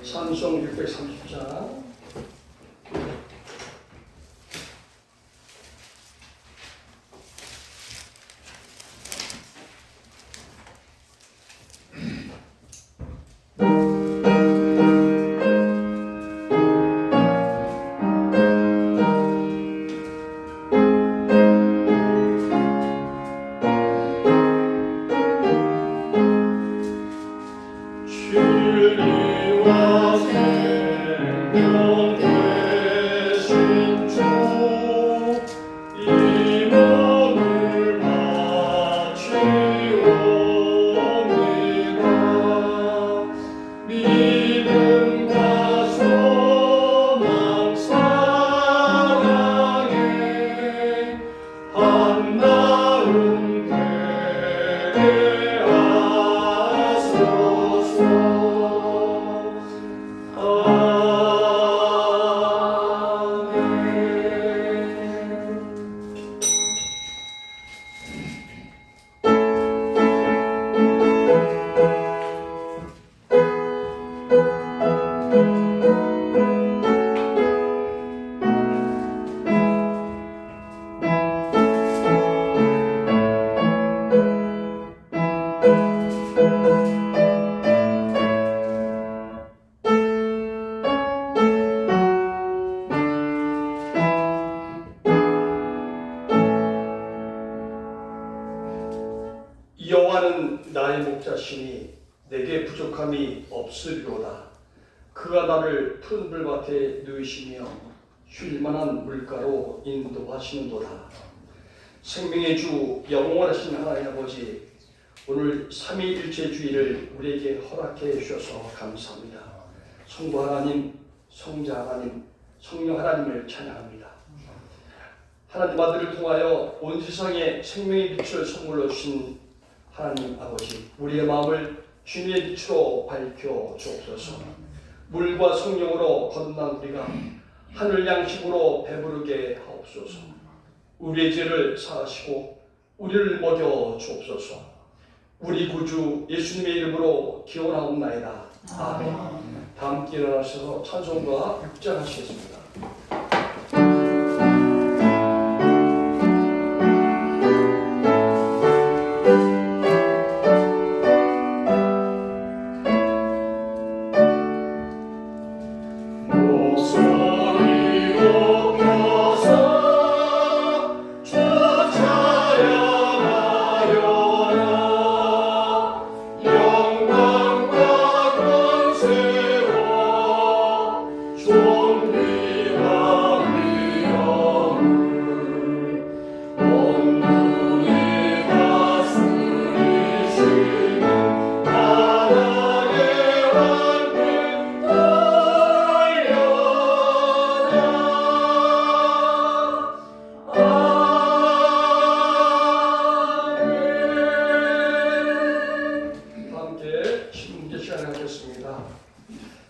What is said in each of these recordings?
찬송 630장 여호와는 나의 목자시니 내게 부족함이 없으리로다. 그가 나를 푸른 불밭에 누이시며 쉴만한 물가로 인도하시는도다. 생명의 주 영원하신 하나님 아버지, 오늘 삼위일체 주일을 우리에게 허락해 주셔서 감사합니다. 성부 하나님, 성자 하나님, 성령 하나님을 찬양합니다. 하나님 아들을 통하여 온 세상에 생명의 빛을 선물로 주신 하나님 아버지, 우리의 마음을 주님의 빛으로 밝혀 주옵소서. 물과 성령으로 거듭난 우리가 하늘 양식으로 배부르게 하옵소서. 우리의 죄를 사하시고 우리를 먹여 주옵소서. 우리 구주 예수님의 이름으로 기원하옵나이다. 아멘. 다 함께 일어나셔서 찬송과 묵장하시겠습니다.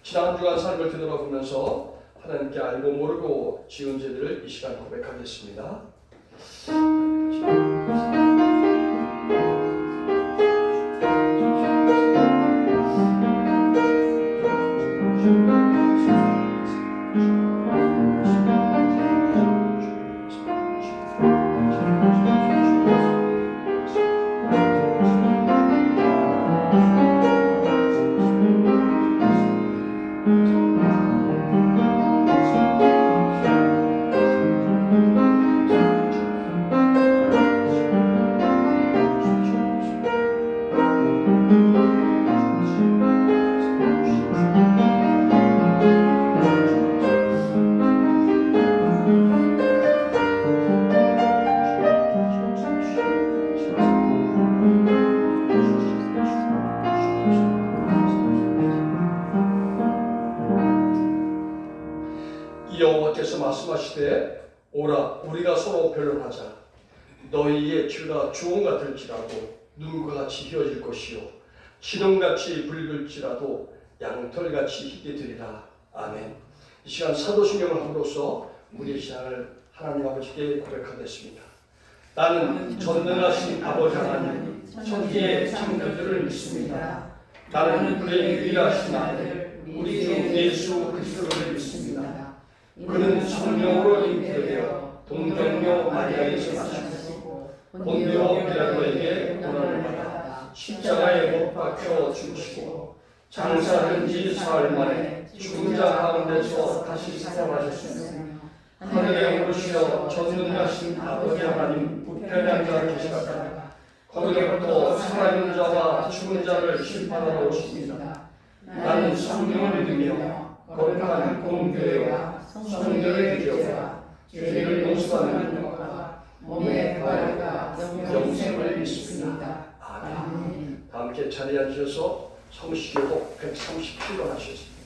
지난 한 주간 삶을 되돌아보면서 하나님께 알고 모르고 지은 죄들을 이 시간 고백하겠습니다. 여호와께서 말씀하시되 오라 우리가 서로 변론하자. 너희의 죄가 주홍 같을지라도 눈과 같이 휘어질 것이요 진홍같이 붉을지라도 양털같이 희게 되리라. 아멘. 이 시간 사도신경을 함으로써 우리의 신앙을 하나님 아버지께 고백하겠습니다. 나는 전능하신 아버지 하나님 천지의 창조주를 믿습니다. 나는 그의 유일하신 아들 우리 주 예수 그리스도를 믿습니다. 그는 성령으로 잉태되어 동정녀 마리아에서 나셨고 본디오 빌라도에게 고난을 받아 십자가에 못 박혀 죽으시고 장사한 지 사흘 만에 죽은 자 가운데서 다시 살아나셨으며 하늘에 오르시어 전능하신 아버지 하나님 우편에 앉아 계시다가 거기로부터 살아있는 자와 죽은 자를 심판하러 오십니다. 나는 성령을 믿으며 거룩한 공교회와 성도의 교제와 죄를 용서하는 것과 몸의 부활과 영생을 믿습니다. 아멘. 다 함께 자리에 앉으셔서 성시교독 137번 하시겠습니다.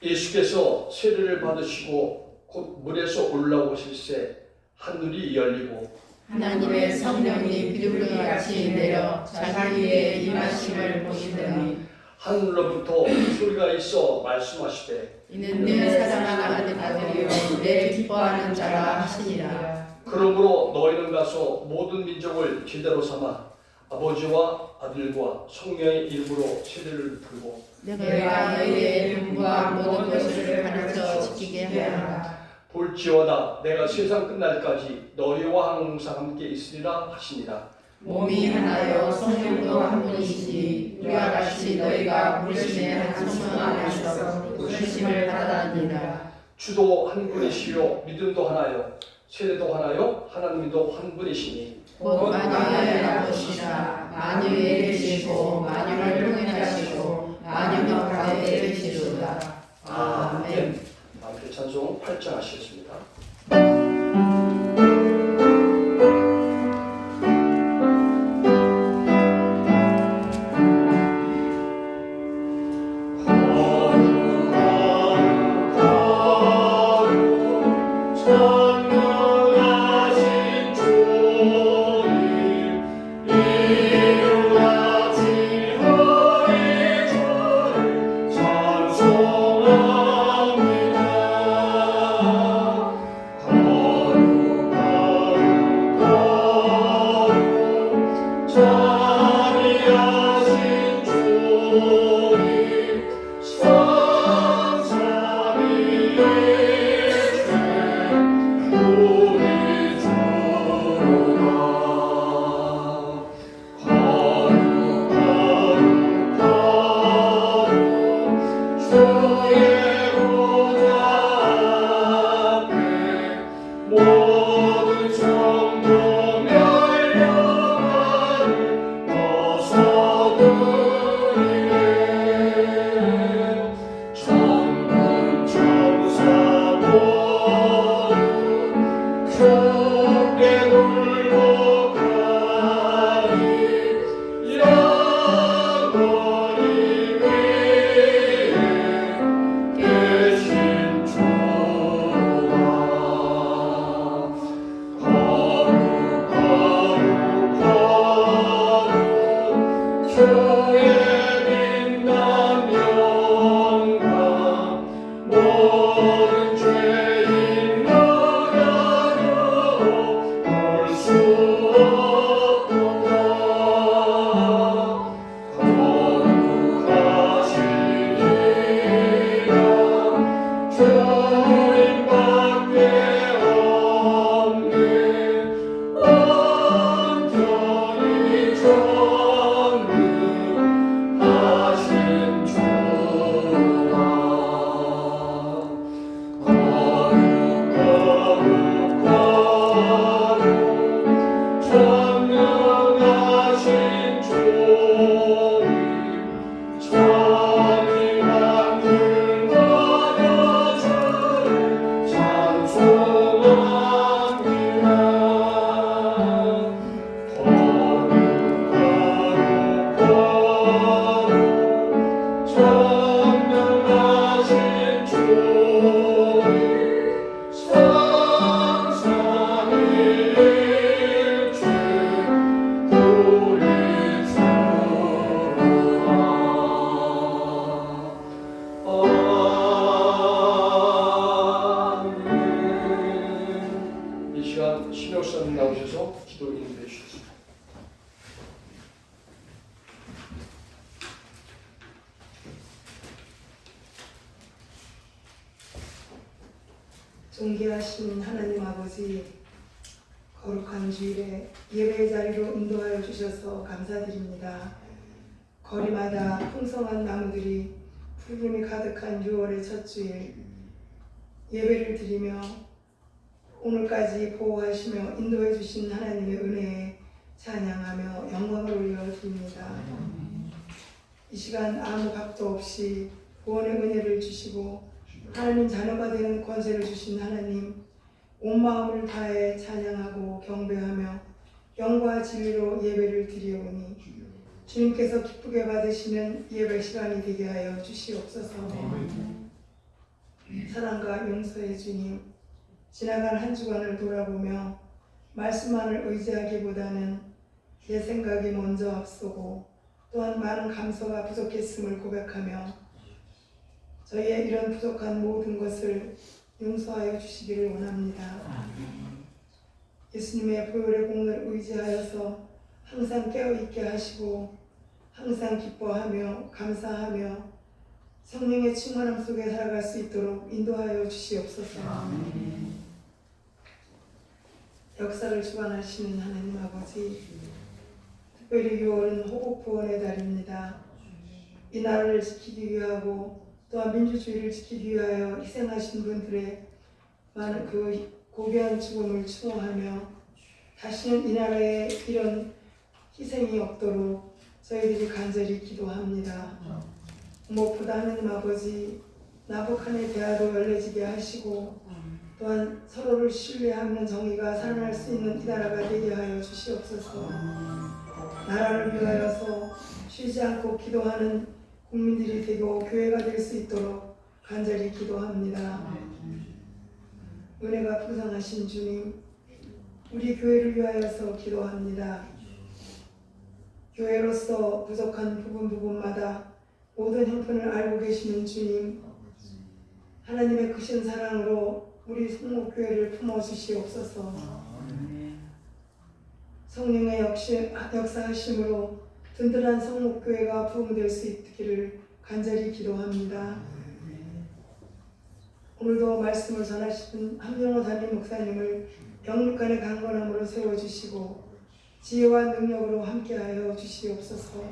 예수께서 세례를 받으시고 곧 물에서 올라오실 때 하늘이 열리고 하나님의 성령이 비둘기 같이 내려 자기 위에 임하심을 보시더니 하늘로부터 소리가 있어 말씀하시되 이는 내 사랑하는 아들이요 내 기뻐하는 자라 하시니라. 그러므로 너희는 가서 모든 민족을 제자로 삼아 아버지와 아들과 성령의 이름으로 세례를 풀고 내가 너희의 이름과 모든 것을 가르쳐 지키게 하라. 볼지어다 내가 세상 끝날까지 너희와 항상 함께 있으리라 하시니라. 몸이 하나요 성령도 한 분이시니 이와 같이 너희가 물심의 한 성령 안에서 물심을 받았느니라. 주도 한 분이시요 믿음도 하나요 세례도 하나요 하나님도 한 분이시니 곧 만유의 아버지시라. 만유에 계시고 만유를 통행하시고 만유 가운데 계시도다. 아멘. 함께 찬송 8장 하시겠습니다. 존귀하신 하나님 아버지, 거룩한 주일에 예배의 자리로 인도하여 주셔서 감사드립니다. 거리마다 풍성한 나무들이 푸름이 가득한 6월의 첫 주일, 예배를 드리며 오늘까지 보호하시며 인도해 주신 하나님의 은혜에 찬양하며 영광을 올려드립니다. 이 시간 아무 각도 없이 구원의 은혜를 주시고 하나님 자녀가 되는 권세를 주신 하나님, 온 마음을 다해 찬양하고 경배하며 영과 진리로 예배를 드리오니 주님께서 기쁘게 받으시는 예배 시간이 되게 하여 주시옵소서. 사랑과 용서의 주님, 지나간 한 주간을 돌아보며 말씀만을 의지하기보다는 내 생각이 먼저 앞서고 또한 많은 감사가 부족했음을 고백하며 저희의 이런 부족한 모든 것을 용서하여 주시기를 원합니다. 예수님의 보혈의 공을 의지하여서 항상 깨어있게 하시고 항상 기뻐하며 감사하며 성령의 충만함 속에 살아갈 수 있도록 인도하여 주시옵소서. 역사를 주관하시는 하나님 아버지, 특별히 6월은 호국구원의 달입니다. 이 나라를 지키기 위하고 또한 민주주의를 지키기 위하여 희생하신 분들의 많은 그 고귀한 죽음을 추모하며 다시는 이 나라에 이런 희생이 없도록 저희들이 간절히 기도합니다. 무엇보다 하나님 아버지, 나북한의 대화도 열려지게 하시고 또한 서로를 신뢰하는 정의가 살아날 수 있는 이 나라가 되게 하여 주시옵소서. 나라를 위하여서 쉬지 않고 기도하는 국민들이 되고 교회가 될 수 있도록 간절히 기도합니다. 은혜가 풍성하신 주님, 우리 교회를 위하여서 기도합니다. 교회로서 부족한 부분마다 모든 형편을 알고 계시는 주님, 하나님의 크신 사랑으로 우리 성목교회를 품어주시옵소서. 성령의 역사하심으로 든든한 성목교회가 부흥될 수 있기를 간절히 기도합니다. 오늘도 말씀을 전하시는 한명호 담임 목사님을 영육간의 강건함으로 세워주시고 지혜와 능력으로 함께하여 주시옵소서.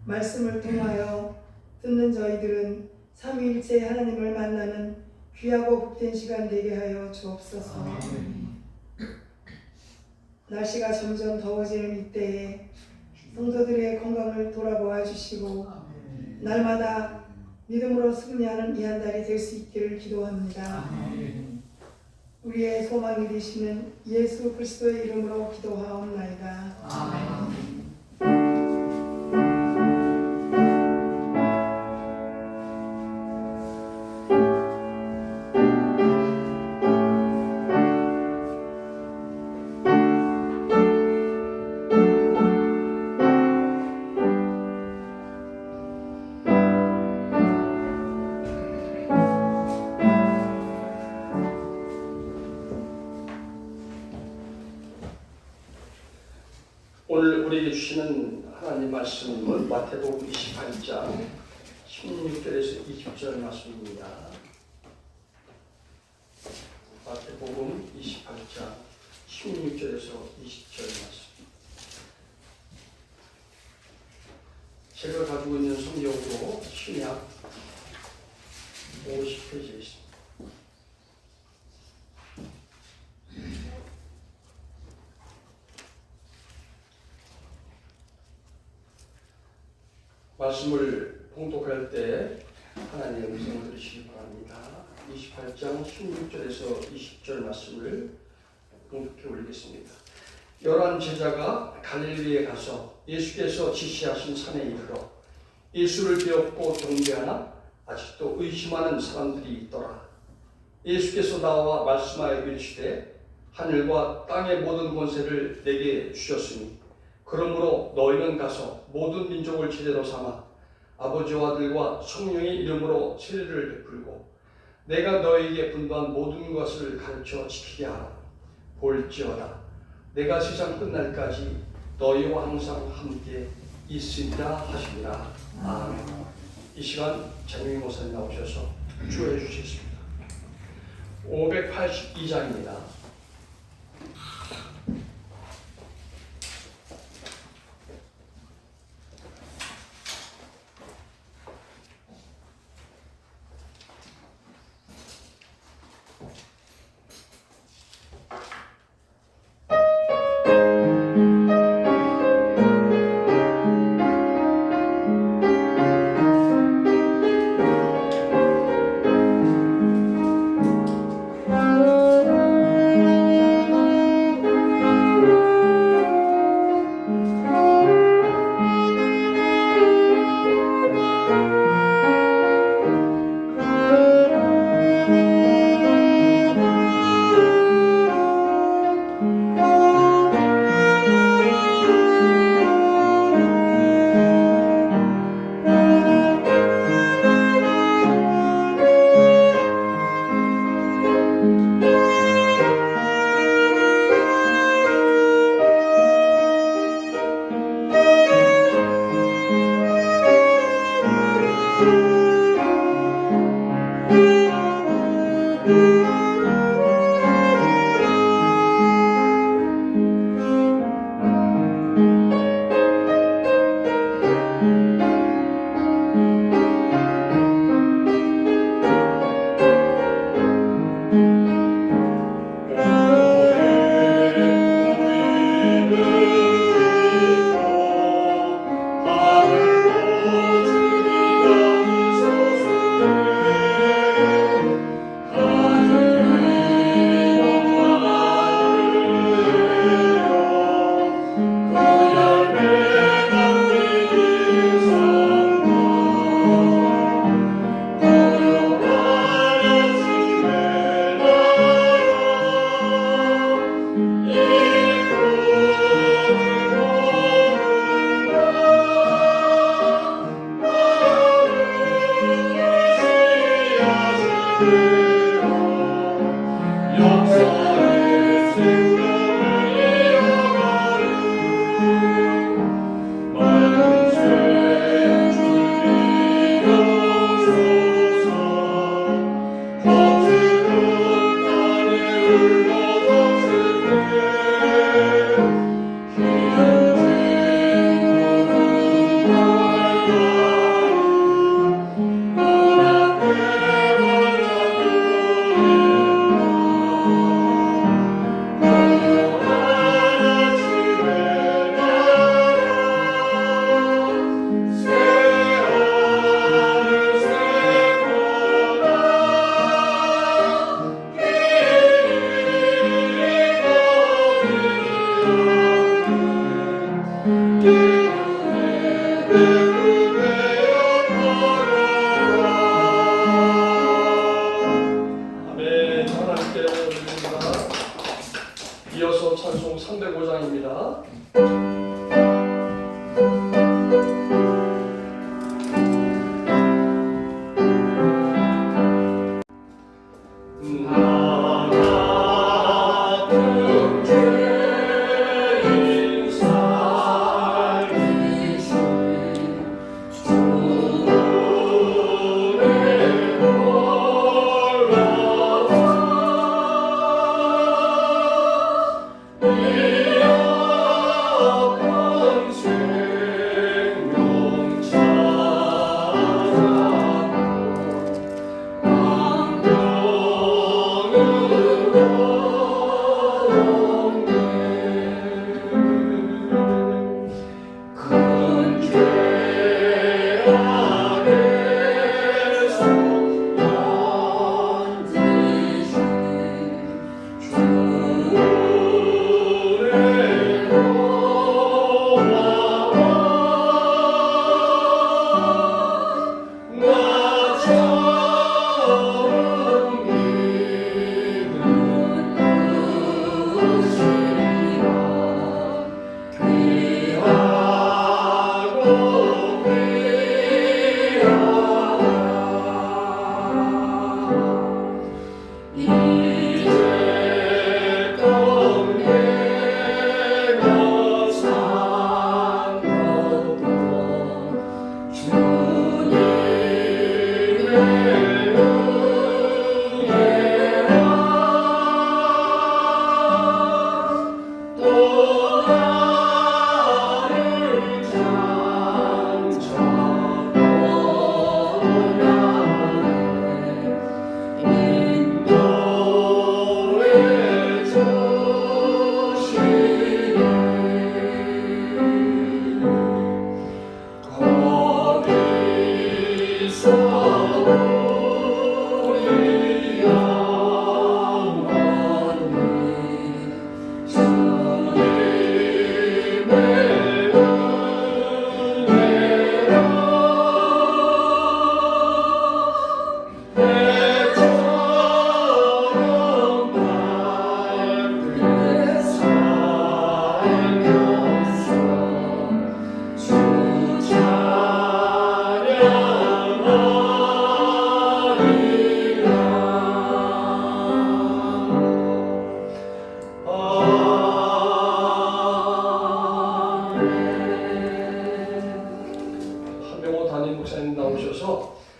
말씀을 통하여 듣는 저희들은 삼위일체 하나님을 만나는 귀하고 복된 시간 되게 하여 주옵소서. 날씨가 점점 더워지는 이때에 성도들의 건강을 돌아보아 주시고 날마다 믿음으로 승리하는 이 한 달이 될 수 있기를 기도합니다. 우리의 소망이 되시는 예수 그리스도의 이름으로 기도하옵나이다. 아멘. 오늘 우리에게 주시는 하나님 말씀은 마태복음 28장 16절에서 20절 말씀입니다. 마태복음 28장 16절에서 20절 말씀. 제가 가지고 있는 성경으로 신약 50페이지에 있습니다. 말씀을 봉독할 때 하나님의 음성을 들으시기 바랍니다. 28장 16절에서 20절 말씀을 봉독해 올리겠습니다. 11 제자가 갈릴리에 가서 예수께서 지시하신 산에 이르러 예수를 배웠고 경배하나 아직도 의심하는 사람들이 있더라. 예수께서 나와 말씀하여 이르시되 하늘과 땅의 모든 권세를 내게 주셨으니 그러므로 너희는 가서 모든 민족을 제자로 삼아 아버지와 아들과 성령의 이름으로 세례를 베풀고 내가 너희에게 분부한 모든 것을 가르쳐 지키게 하라. 볼지어다 내가 세상 끝날까지 너희와 항상 함께 있으리라 하시니라. 아멘. 이 시간 장영희 목사님 나오셔서 주호해 주시겠습니다. 582장입니다. 아멘. 하나님께 드립니다. 이어서 찬송 305장입니다. 이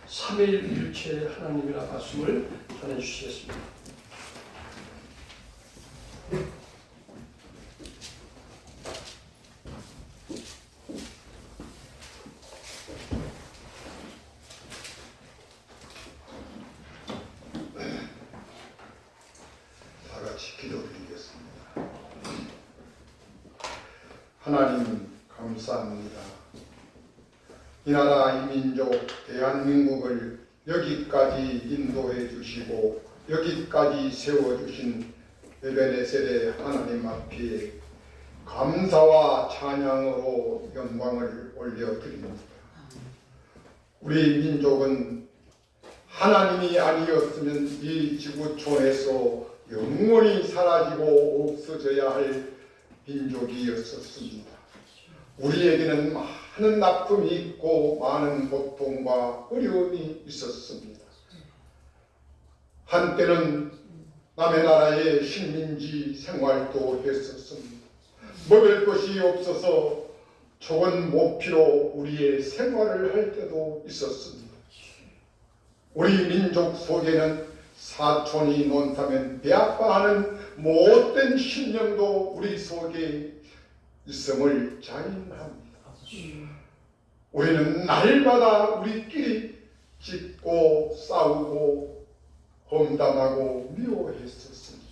삼위일체 하나님이라 말씀을 전해주시겠습니다. 다 같이 기도드리겠습니다. 하나님 감사합니다. 이 나라 이 민족 대한민국을 여기까지 인도해 주시고 여기까지 세워주신 에베네셀의 하나님 앞에 감사와 찬양으로 영광을 올려드립니다. 우리 민족은 하나님이 아니었으면 이 지구촌에서 영원히 사라지고 없어져야 할 민족이었었습니다. 우리에게는 많은 아픔이 있고 많은 고통과 어려움이 있었습니다. 한때는 남의 나라의 식민지 생활도 했었습니다. 먹을 것이 없어서 조금 모피로 우리의 생활을 할 때도 있었습니다. 우리 민족 속에는 사촌이 논다면 배아파하는 못된 신령도 우리 속에 있음을 자인합니다. 우리는 날마다 우리끼리 찢고 싸우고 험담하고 미워했었습니다.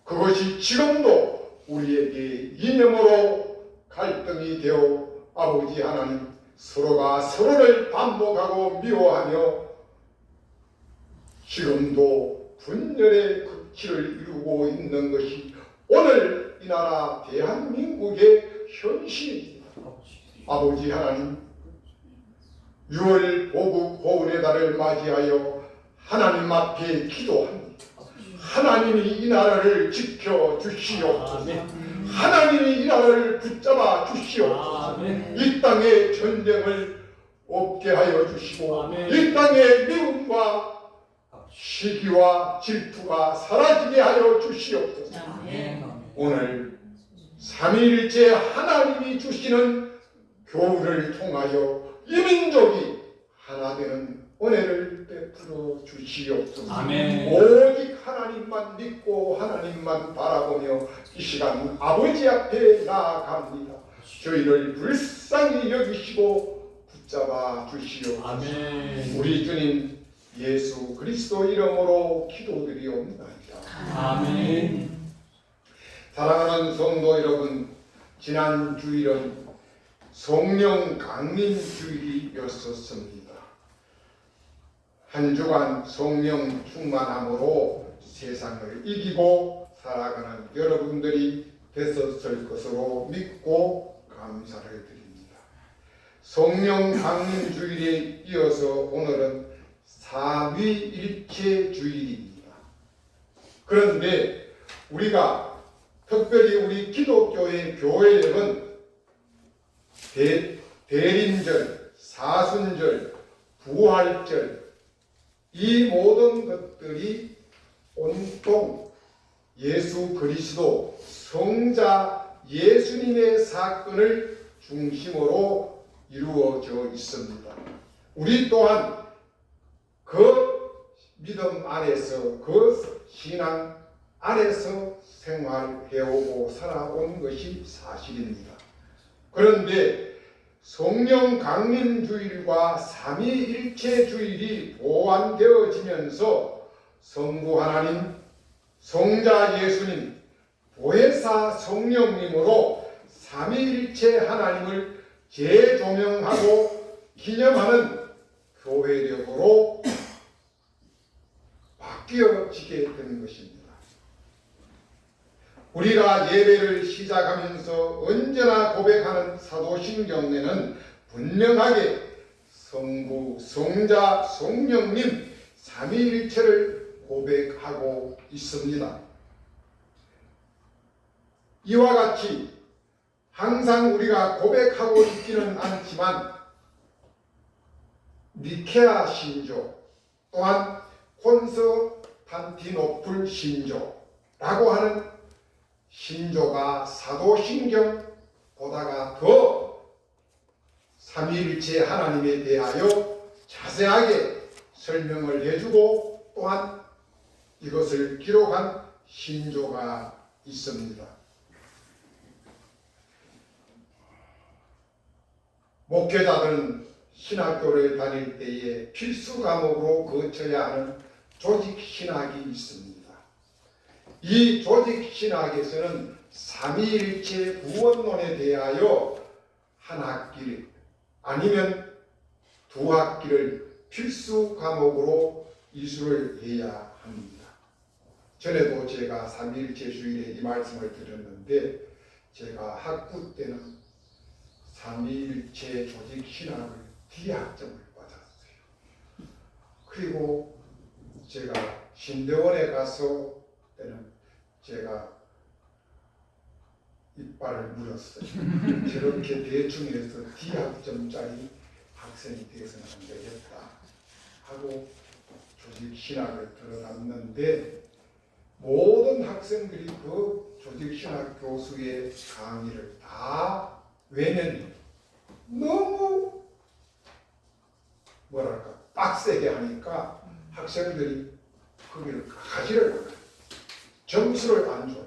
그것이 지금도 우리에게 이념으로 갈등이 되어 아버지 하나님 서로가 서로를 반복하고 미워하며 지금도 분열의 극치를 이루고 있는 것이 오늘 이 나라 대한민국의 현실입니다. 아버지 하나님 6월 보국 보훈의 달을 맞이하여 하나님 앞에 기도합니다. 하나님이 이 나라를 지켜주시옵소서. 하나님이 이 나라를 붙잡아 주시옵소서. 이 땅에 전쟁을 없게 하여 주시고 이 땅에 미움과 시기와 질투가 사라지게 하여 주시옵소서. 오늘 삼위일체 하나님이 주시는 교훈을 통하여 이 민족이 하나 되는 은혜를 베풀어 주시옵소서. 오직 하나님만 믿고 하나님만 바라보며 이 시간 아버지 앞에 나아갑니다. 저희를 불쌍히 여기시고 붙잡아 주시옵소서. 우리 주님 예수 그리스도 이름으로 기도드리옵나이다. 아멘. 사랑하는 성도 여러분, 지난 주일은 성령 강림 주일이었었습니다. 한 주간 성령 충만함으로 세상을 이기고 살아가는 여러분들이 되셨을 것으로 믿고 감사를 드립니다. 성령 강림 주일에 이어서 오늘은 삼위일체 주일입니다. 그런데 우리가 특별히 우리 기독교의 교회에는 대림절, 사순절, 부활절 이 모든 것들이 온통 예수 그리스도 성자 예수님의 사건을 중심으로 이루어져 있습니다. 우리 또한 그 믿음 안에서 그 신앙 안에서 생활해오고 살아온 것이 사실입니다. 그런데 성령 강림 주일과 삼위일체 주일이 보완되어지면서 성부 하나님, 성자 예수님, 보혜사 성령님으로 삼위일체 하나님을 재조명하고 기념하는 교회력으로 바뀌어지게 된 것입니다. 우리가 예배를 시작하면서 언제나 고백하는 사도신경에는 분명하게 성부, 성자, 성령님 삼위일체를 고백하고 있습니다. 이와 같이 항상 우리가 고백하고 있지는 않지만 니케아 신조 또한 콘스탄티노플 신조라고 하는 신조가 사도신경보다가 더 삼위일체 하나님에 대하여 자세하게 설명을 해주고 또한 이것을 기록한 신조가 있습니다. 목회자들은 신학교를 다닐 때에 필수 과목으로 거쳐야 하는 조직 신학이 있습니다. 이 조직 신학에서는 삼위일체 구원론에 대하여 한 학기를 아니면 두 학기를 필수 과목으로 이수를 해야 합니다. 전에도 제가 삼위일체주일에 이 말씀을 드렸는데 제가 학부 때는 삼위일체 조직 신학을 D학점을 받았어요. 그리고 제가 신대원에 가서 때는 제가 이빨을 물었어요. 저렇게 대충 해서 D학점짜리 학생이 되어서는 안 되겠다 하고 조직 신학을 들어갔는데 모든 학생들이 그 조직 신학 교수의 강의를 다 외면해요. 너무 뭐랄까 빡세게 하니까 학생들이 거기를 가지를 못해요. 점수를 안 줘요.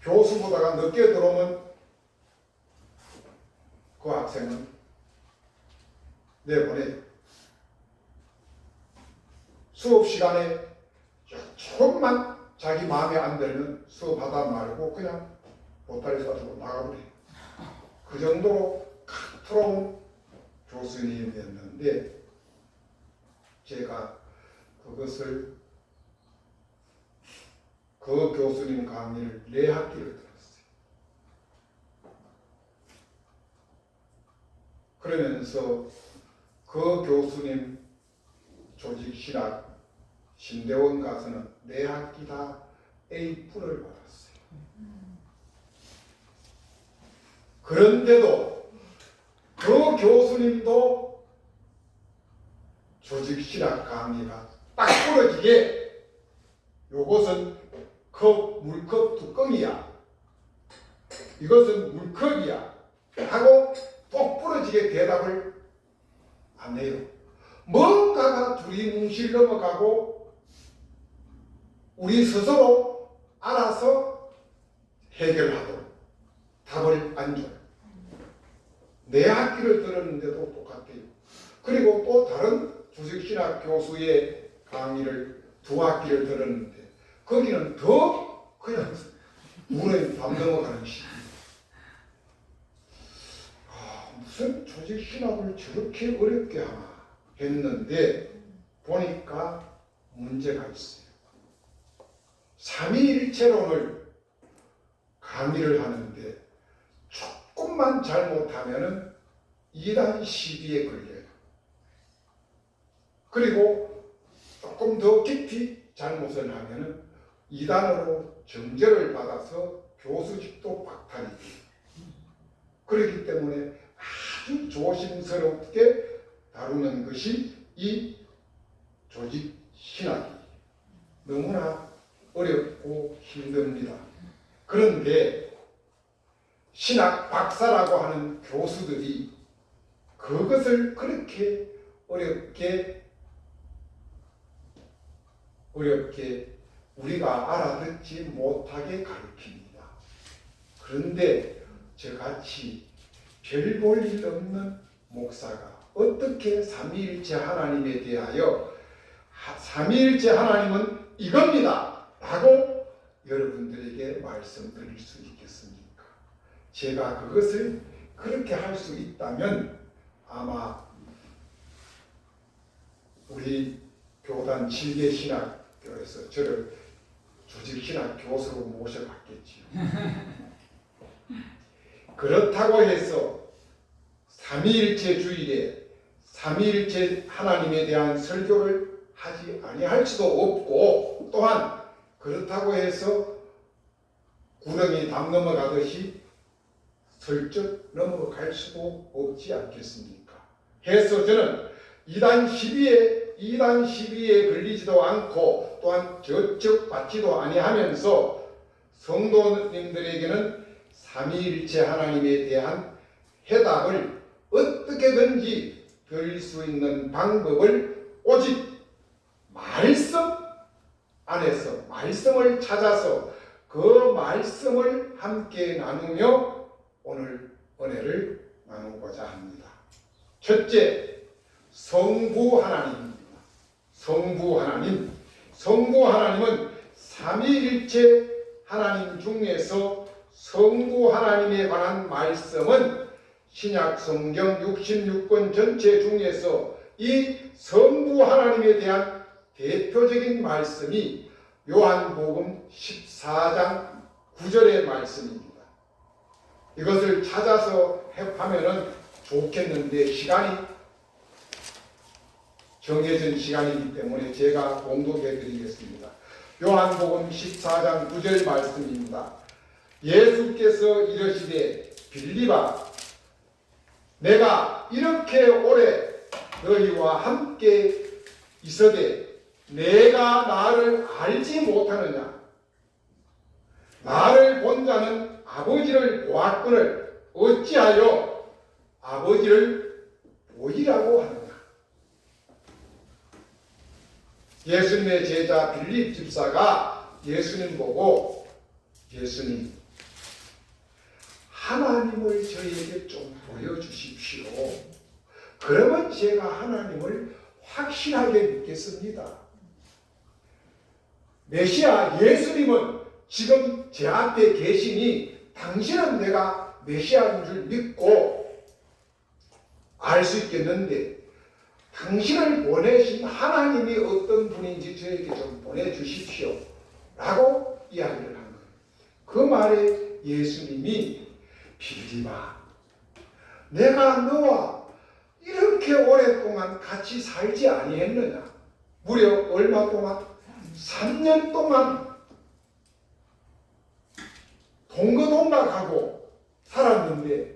교수보다가 늦게 들어오면 그 학생은 내보내요. 수업 시간에 조금만 자기 마음에 안 들면 수업하다 말고 그냥 보따리 싸들고 나가버려요. 그 정도로 카트로운 교수님이었는데 제가 그것을 그 교수님 강의를 4학기를 들었어요. 그러면서 그 교수님 조직신학 신대원 가서는 4학기 다 A뿔을 받았어요. 그런데도 그 교수님도 조직신학 강의가 딱 부러지게 요것은 물컵 뚜껑이야. 이것은 물컵이야. 하고 똑 부러지게 대답을 안 해요. 뭔가가 두리뭉실 넘어가고 우리 스스로 알아서 해결하도록 답을 안 줘요. 4학기를 들었는데도 똑같아요. 그리고 또 다른 조직신학 교수의 강의를 2학기를 들었는데 거기는 더 그냥 눈에 담 넘어가는 시기. 무슨 조직신학을 저렇게 어렵게 하나 했는데 보니까 문제가 있어요. 삼위일체론을 강의를 하는데 조금만 잘못하면은 2단 시비에 걸려요. 그리고 조금 더 깊이 잘못을 하면은 2단으로 정죄를 받아서 교수직도 박탈이 돼요. 그렇기 때문에 아주 조심스럽게 다루는 것이 이 조직 신학이 너무나 어렵고 힘듭니다. 그런데 신학 박사라고 하는 교수들이 그것을 그렇게 어렵게 우리가 알아듣지 못하게 가르칩니다. 그런데 저같이 별 볼 일 없는 목사가 어떻게 삼위일체 하나님에 대하여 삼위일체 하나님은 이겁니다 라고 여러분들에게 말씀드릴 수 있겠습니까? 제가 그것을 그렇게 할 수 있다면 아마 우리 교단 7개 신학교에서 저를 조직신학 교수로 모셔갔겠지요. 그렇다고 해서 삼위일체 주일에 삼위일체 하나님에 대한 설교를 하지 아니할 수도 없고 또한 그렇다고 해서 구덩이 담 넘어가듯이 슬쩍 넘어갈 수도 없지 않겠습니까? 해서 저는 2단 시비에 걸리지도 않고 또한 저쪽 받지도 아니하면서 성도님들에게는 삼위일체 하나님에 대한 해답을 어떻게든지 드릴 수 있는 방법을 오직 말씀 안에서 말씀을 찾아서 그 말씀을 함께 나누며 오늘 은혜를 나누고자 합니다. 첫째, 성부 하나님입니다. 성부 하나님. 성부 하나님은 삼위일체 하나님 중에서 성부 하나님에 관한 말씀은 신약 성경 66권 전체 중에서 이 성부 하나님에 대한 대표적인 말씀이 요한복음 14장 9절의 말씀입니다. 이것을 찾아서 하면은 좋겠는데 시간이 정해진 시간이기 때문에 제가 공독해 드리겠습니다. 요한복음 14장 9절 말씀입니다. 예수께서 이르시되 빌립아 내가 이렇게 오래 너희와 함께 있으되 내가 나를 알지 못하느냐? 나를 본 자는 아버지를 보았거늘 어찌하여 아버지를 보이라고 하느냐? 예수님의 제자 빌립 집사가 예수님 보고 예수님 하나님을 저에게 좀 보여주십시오. 그러면 제가 하나님을 확실하게 믿겠습니다. 메시아 예수님은 지금 제 앞에 계시니 당신은 내가 메시아인 줄 믿고 알 수 있겠는데 당신을 보내신 하나님이 어떤 분인지 저에게 좀 보내주십시오. 라고 이야기를 한 거예요. 그 말에 예수님이 빌립아 내가 너와 이렇게 오랫동안 같이 살지 아니했느냐? 무려 얼마 동안? 3년 동안 동거동락하고 살았는데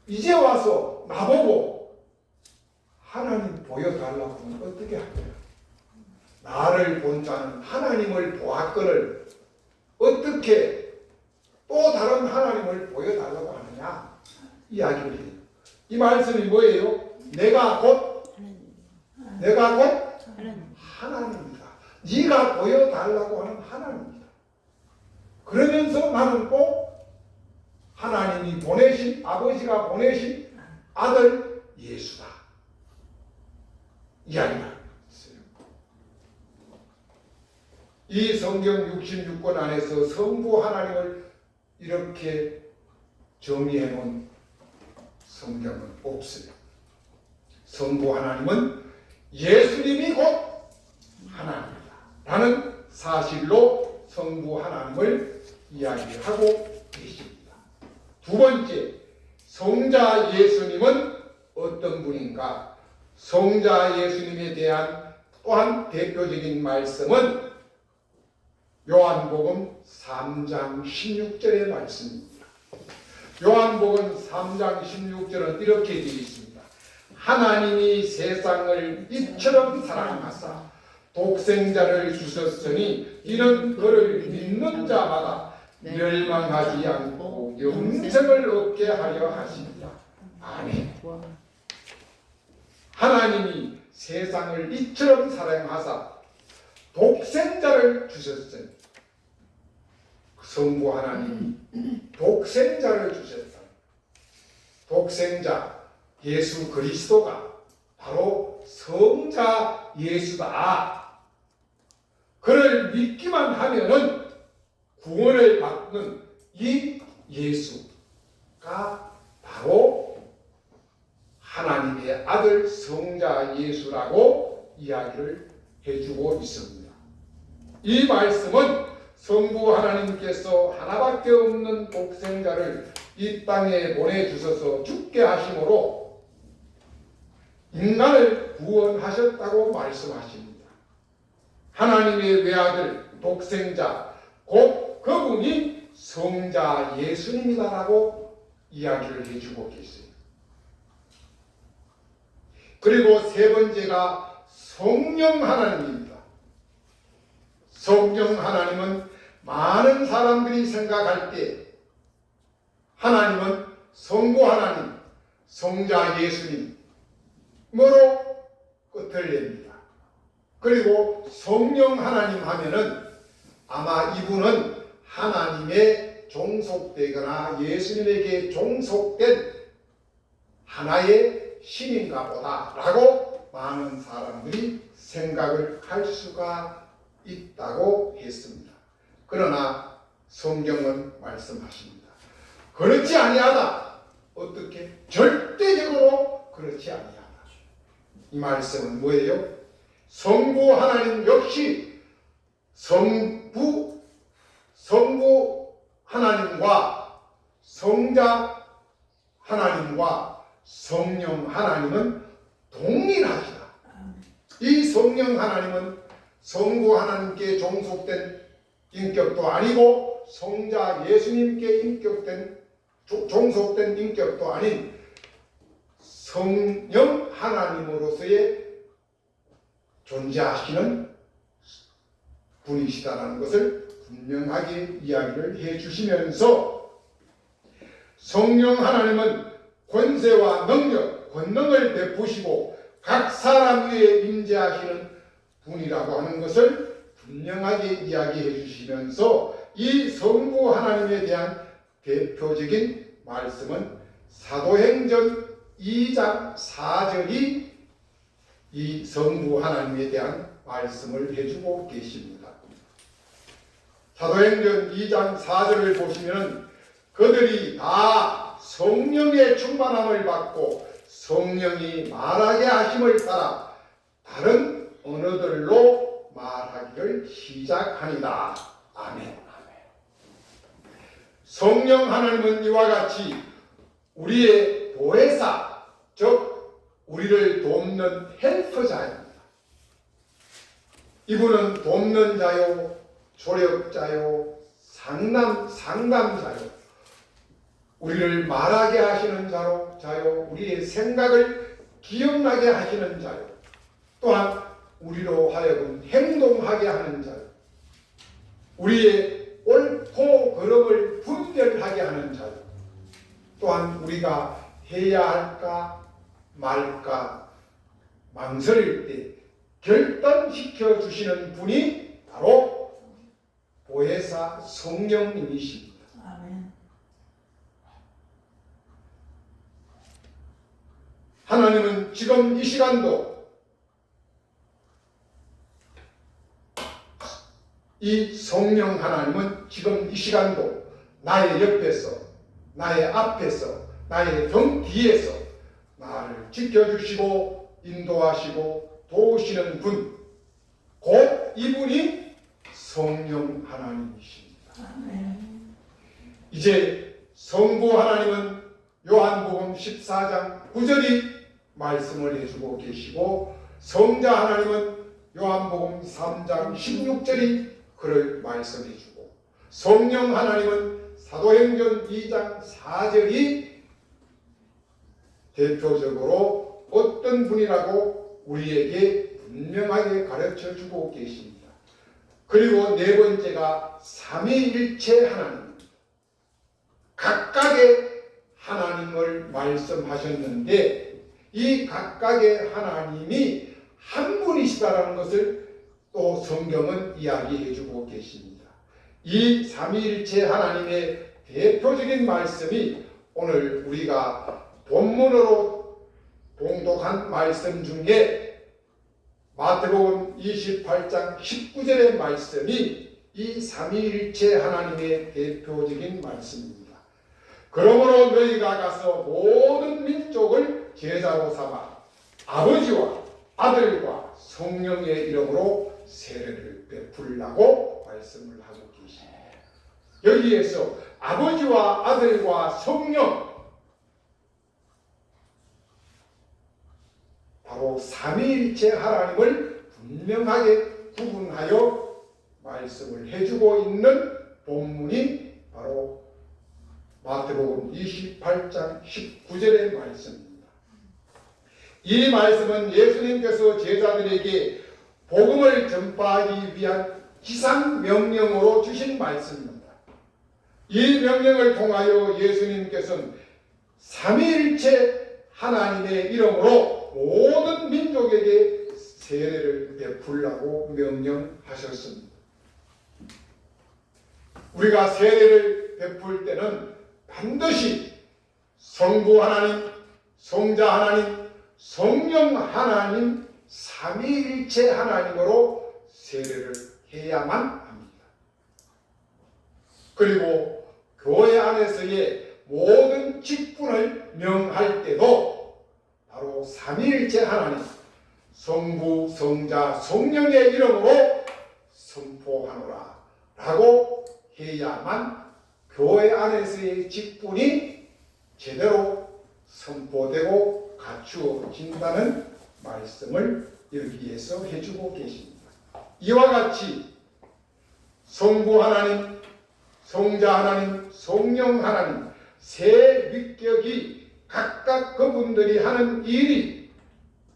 이제 와서 나보고 하나님 보여달라고 하면 어떻게 할까요? 나를 본 자는 하나님을 보았거늘 어떻게 또 다른 하나님을 보여달라고 하느냐? 이야기를 해요. 이 말씀이 뭐예요? 내가 곧 하나님이다. 네가 보여달라고 하는 하나님이다. 그러면서 나는 꼭 하나님이 보내신 아버지가 보내신 아들 예수다. 이야기를 했어요. 이 성경 66권 안에서 성부 하나님을 이렇게 정의해 놓은 성경은 없어요. 성부 하나님은 예수님이 곧 하나님이다 라는 사실로 성부 하나님을 이야기하고 계십니다. 두 번째, 성자 예수님은 어떤 분인가? 성자 예수님에 대한 또한 대표적인 말씀은 요한복음 3장 16절의 말씀입니다. 요한복음 3장 16절은 이렇게 되어 있습니다. 하나님이 세상을 이처럼 사랑하사 독생자를 주셨으니 이는 그를 믿는 자마다 멸망하지 않고 영생을 얻게 하려 하십니다. 아멘. 하나님이 세상을 이처럼 사랑하사 독생자를 주셨으니 성부 하나님이 독생자를 주셨다. 독생자 예수 그리스도가 바로 성자 예수다. 그를 믿기만 하면은 구원을 받는 이 예수가 바로 하나님의 아들 성자 예수라고 이야기를 해주고 있습니다. 이 말씀은 성부 하나님께서 하나밖에 없는 독생자를 이 땅에 보내주셔서 죽게 하심으로 인간을 구원하셨다고 말씀하십니다. 하나님의 외아들 독생자 곧 그분이 성자 예수님이다라고 이야기를 해주고 계세요. 그리고 세 번째가 성령 하나님입니다. 성령 하나님은 많은 사람들이 생각할 때 하나님은 성부 하나님, 성자 예수님으로 끝을 냅니다. 그리고 성령 하나님 하면은 아마 이분은 하나님의 종속되거나 예수님에게 종속된 하나의 신인가 보다 라고 많은 사람들이 생각을 할 수가 있다고 했습니다. 그러나 성경은 말씀하십니다. 그렇지 아니하다. 어떻게? 절대적으로 그렇지 아니하다. 이 말씀은 뭐예요? 성부 하나님 역시 성부 하나님과 성자 하나님과 성령 하나님은 동일하시다. 이 성령 하나님은 성부 하나님께 종속된 인격도 아니고 성자 예수님께 종속된 인격도 아닌 성령 하나님으로서의 존재하시는 분이시다라는 것을 분명하게 이야기를 해주시면서 성령 하나님은 권세와 능력, 권능을 베푸시고 각 사람 위에 임재하시는 분이라고 하는 것을 분명하게 이야기해 주시면서 이 성부 하나님에 대한 대표적인 말씀은 사도행전 2장 4절이 이 성부 하나님에 대한 말씀을 해주고 계십니다. 사도행전 2장 4절을 보시면 그들이 다 성령의 충만함을 받고 성령이 말하게 하심을 따라 다른 언어들로 말하기를 시작하니라. 아멘. 성령 하나님은 이와 같이 우리의 보혜사, 즉 우리를 돕는 헬퍼자입니다. 이분은 돕는 자요, 조력자요, 상담자요, 우리를 말하게 하시는 자요, 우리의 생각을 기억나게 하시는 자요, 또한 우리로 하여금 행동하게 하는 자요, 우리의 옳고 그름을 분별하게 하는 자요, 또한 우리가 해야 할까 말까 망설일 때 결단시켜 주시는 분이 바로 보혜사 성령님이십니다. 아멘. 하나님은 지금 이 시간도 이 성령 하나님은 지금 이 시간도 나의 옆에서, 나의 앞에서, 나의 등 뒤에서 나를 지켜주시고 인도하시고 도우시는 분, 곧 이분이 성령 하나님이십니다. 아멘. 이제 성부 하나님은 요한복음 14장 9절이 말씀을 해주고 계시고 성자 하나님은 요한복음 3장 16절이 그를 말씀해주고 성령 하나님은 사도행전 2장 4절이 대표적으로 어떤 분이라고 우리에게 분명하게 가르쳐주고 계십니다. 그리고 네 번째가 삼위일체 하나님입니다. 각각의 하나님을 말씀하셨는데 이 각각의 하나님이 한 분이시다라는 것을 또 성경은 이야기해주고 계십니다. 이 삼위일체 하나님의 대표적인 말씀이 오늘 우리가 본문으로 봉독한 말씀 중에 마태복음 28장 19절의 말씀이 이 삼위일체 하나님의 대표적인 말씀입니다. 그러므로 너희가 가서 모든 민족을 제자로 삼아 아버지와 아들과 성령의 이름으로 세례를 베풀라고 말씀을 하고 계십니다. 여기에서 아버지와 아들과 성령, 바로 삼위일체 하나님을 분명하게 구분하여 말씀을 해주고 있는 본문이 바로 마태복음 28장 19절의 말씀입니다. 이 말씀은 예수님께서 제자들에게 복음을 전파하기 위한 기상명령으로 주신 말씀입니다. 이 명령을 통하여 예수님께서는 삼위일체 하나님의 이름으로 모든 민족에게 세례를 베풀라고 명령하셨습니다. 우리가 세례를 베풀 때는 반드시 성부 하나님, 성자 하나님, 성령 하나님, 삼위일체 하나님으로 세례를 해야만 합니다. 그리고 교회 안에서의 모든 직분을 명할 때도 바로 삼위일체 하나님, 성부, 성자, 성령의 이름으로 선포하노라 라고 해야만 교회 안에서의 직분이 제대로 선포되고 갖추어진다는 말씀을 여기에서 해주고 계십니다. 이와 같이 성부 하나님, 성자 하나님, 성령 하나님 세 위격이 각각 그분들이 하는 일이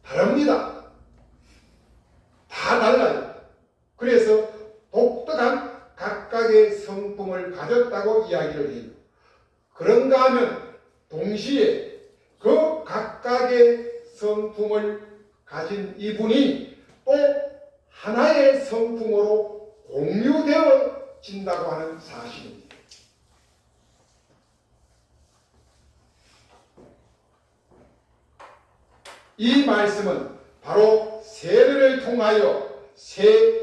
다릅니다. 다 달라요. 그래서 독특한 각각의 성품을 가졌다고 이야기를 해요. 그런가 하면 동시에 그 각각의 성품을 가진 이분이 또 하나의 성품으로 공유되어진다고 하는 사실입니다. 이 말씀은 바로 세례를 통하여 세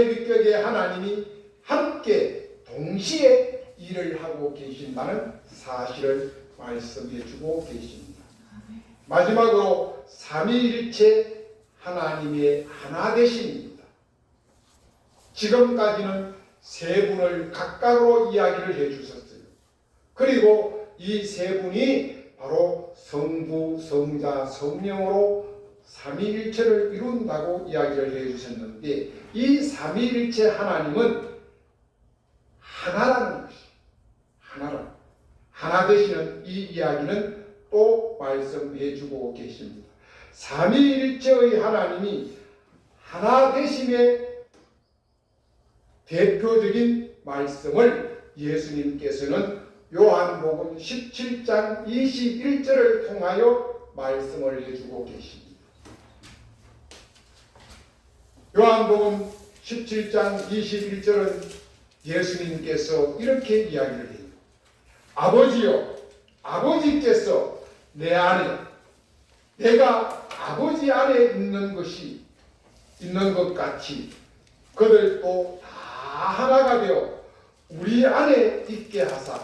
위격의 하나님이 함께 동시에 일을 하고 계신다는 사실을 말씀해 주고 계십니다. 마지막으로 삼위일체 하나님의 하나 되심입니다. 지금까지는 세 분을 각각으로 이야기를 해 주셨어요. 그리고 이 세 분이 바로 성부, 성자, 성령으로 삼위일체를 이룬다고 이야기를 해 주셨는데 이 삼위일체 하나님은 하나라는 것이 하나 되시는 이 이야기는 또 말씀해 주고 계십니다. 삼위일체의 하나님이 하나 되심의 대표적인 말씀을 예수님께서는 요한복음 17장 21절을 통하여 말씀을 해주고 계십니다. 요한복음 17장 21절은 예수님께서 이렇게 이야기를 해요. 아버지여, 아버지께서 내 안에, 내가 아버지 안에 있는 것 같이 그들도 다 하나가 되어 우리 안에 있게 하사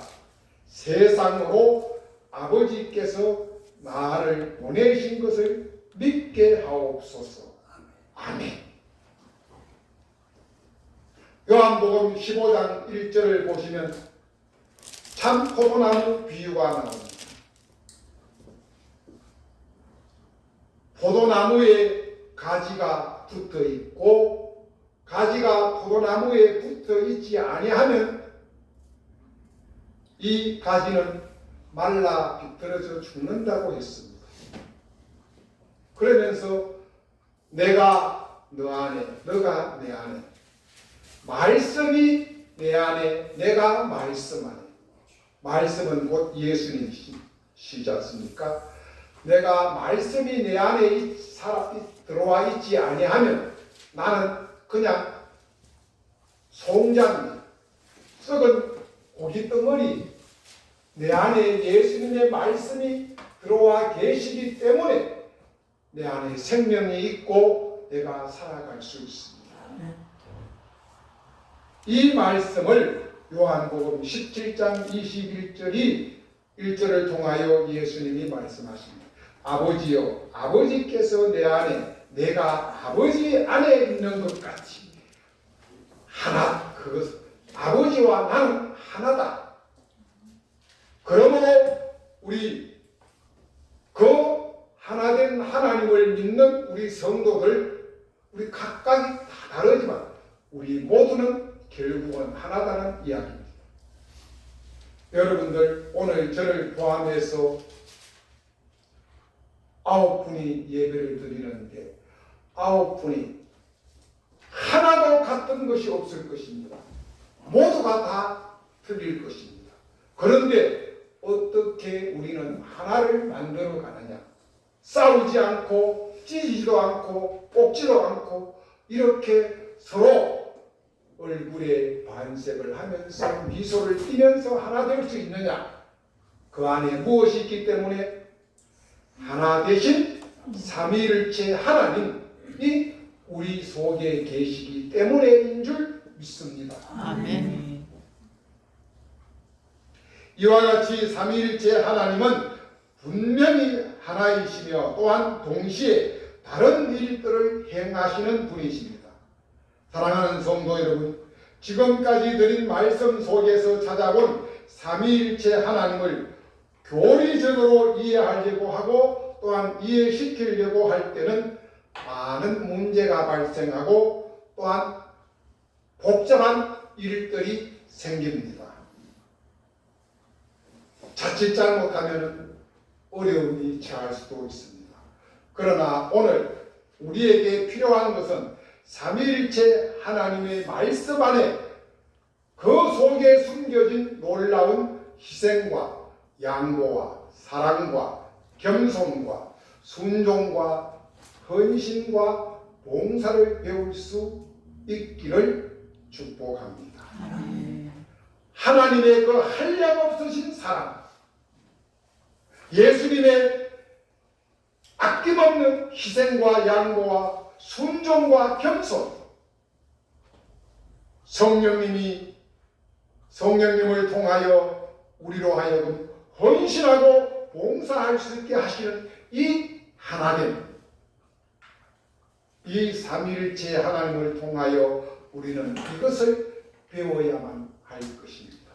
세상으로 아버지께서 나를 보내신 것을 믿게 하옵소서. 아멘. 요한복음 15장 1절을 보시면 참 포도나무 비유가 나옵니다. 포도나무에 가지가 붙어 있고 가지가 포도나무에 붙어 있지 아니하면 이 가지는 말라 비틀어져 죽는다고 했습니다. 그러면서 내가 너 안에, 너가 내 안에, 말씀이 내 안에, 내가 말씀 안에. 말씀은 곧 예수님이시지 않습니까? 내가 말씀이 내 안에 들어와 있지 아니하면 나는 그냥 송장, 썩은 고깃덩어리, 내 안에 예수님의 말씀이 들어와 계시기 때문에 내 안에 생명이 있고 내가 살아갈 수 있습니다. 이 말씀을 요한복음 17장 21절을 통하여 예수님이 말씀하십니다. 아버지여, 아버지께서 내 안에, 내가 아버지 안에 있는 것 같이 하나, 그것 아버지와 나는 하나다. 그러므로 우리 그 하나된 하나님을 믿는 우리 성도들, 우리 각각이 다 다르지만 우리 모두는 결국은 하나다는 이야기입니다. 여러분들 오늘 저를 포함해서 9분이 예배를 드리는데 9분이 하나도 같은 것이 없을 것입니다. 모두가 다 틀릴 것입니다. 그런데 어떻게 우리는 하나를 만들어 가느냐. 싸우지 않고 찢지도 않고 뽑지도 않고 이렇게 서로 얼굴에 반색을 하면서 미소를 띠면서 하나 될 수 있느냐. 그 안에 무엇이 있기 때문에 하나 되신 삼위일체 하나님이 우리 속에 계시기 때문에인 줄 믿습니다. 아멘. 이와 같이 삼위일체 하나님은 분명히 하나이시며 또한 동시에 다른 일들을 행하시는 분이십니다. 사랑하는 성도 여러분, 지금까지 드린 말씀 속에서 찾아본 삼위일체 하나님을 교리적으로 이해하려고 하고 또한 이해시키려고 할 때는 많은 문제가 발생하고 또한 복잡한 일들이 생깁니다. 자칫 잘못하면 어려움이 처할 수도 있습니다. 그러나 오늘 우리에게 필요한 것은 삼위일체 하나님의 말씀 안에 그 속에 숨겨진 놀라운 희생과 양보와 사랑과 겸손과 순종과 헌신과 봉사를 배울 수 있기를 축복합니다. 하나님의 그 한량없으신 사랑, 예수님의 아낌없는 희생과 양보와 순종과 겸손, 성령님을 통하여 우리로 하여금 헌신하고 봉사할 수 있게 하시는 이 하나님, 이 삼위일체 하나님을 통하여 우리는 이것을 배워야만 할 것입니다.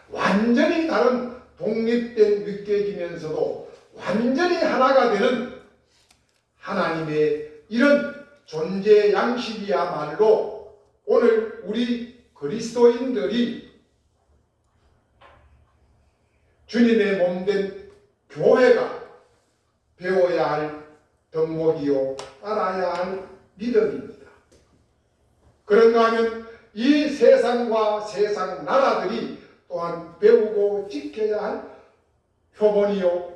완전히 다른 독립된 느껴지면서도 완전히 하나가 되는 하나님의 이런 존재 양식이야말로 오늘 우리 그리스도인들이 주님의 몸된 교회가 배워야 할 덕목이요 따라야 할 믿음입니다. 그런가 하면 이 세상과 세상 나라들이 또한 배우고 지켜야 할 표본이요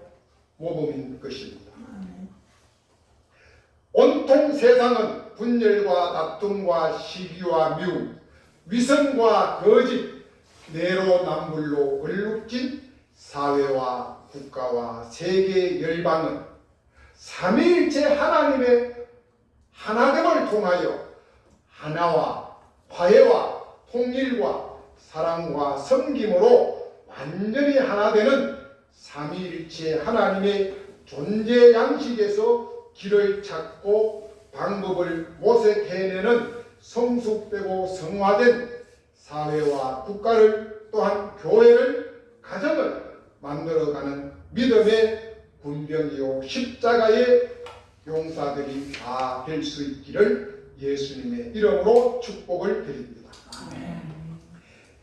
모범인 것입니다. 온통 세상은 분열과 다툼과 시기와 미움, 위선과 거짓, 내로남불로 얼룩진 사회와 국가와 세계 열방은 삼위일체 하나님의 하나됨을 통하여 하나와 화해와 통일과 사랑과 섬김으로 완전히 하나 되는 삼위일체 하나님의 존재 양식에서 길을 찾고 방법을 모색해내는 성숙되고 성화된 사회와 국가를 또한 교회를 가정을 만들어가는 믿음의 군병이요 십자가의 용사들이 다 될 수 있기를 예수님의 이름으로 축복을 드립니다.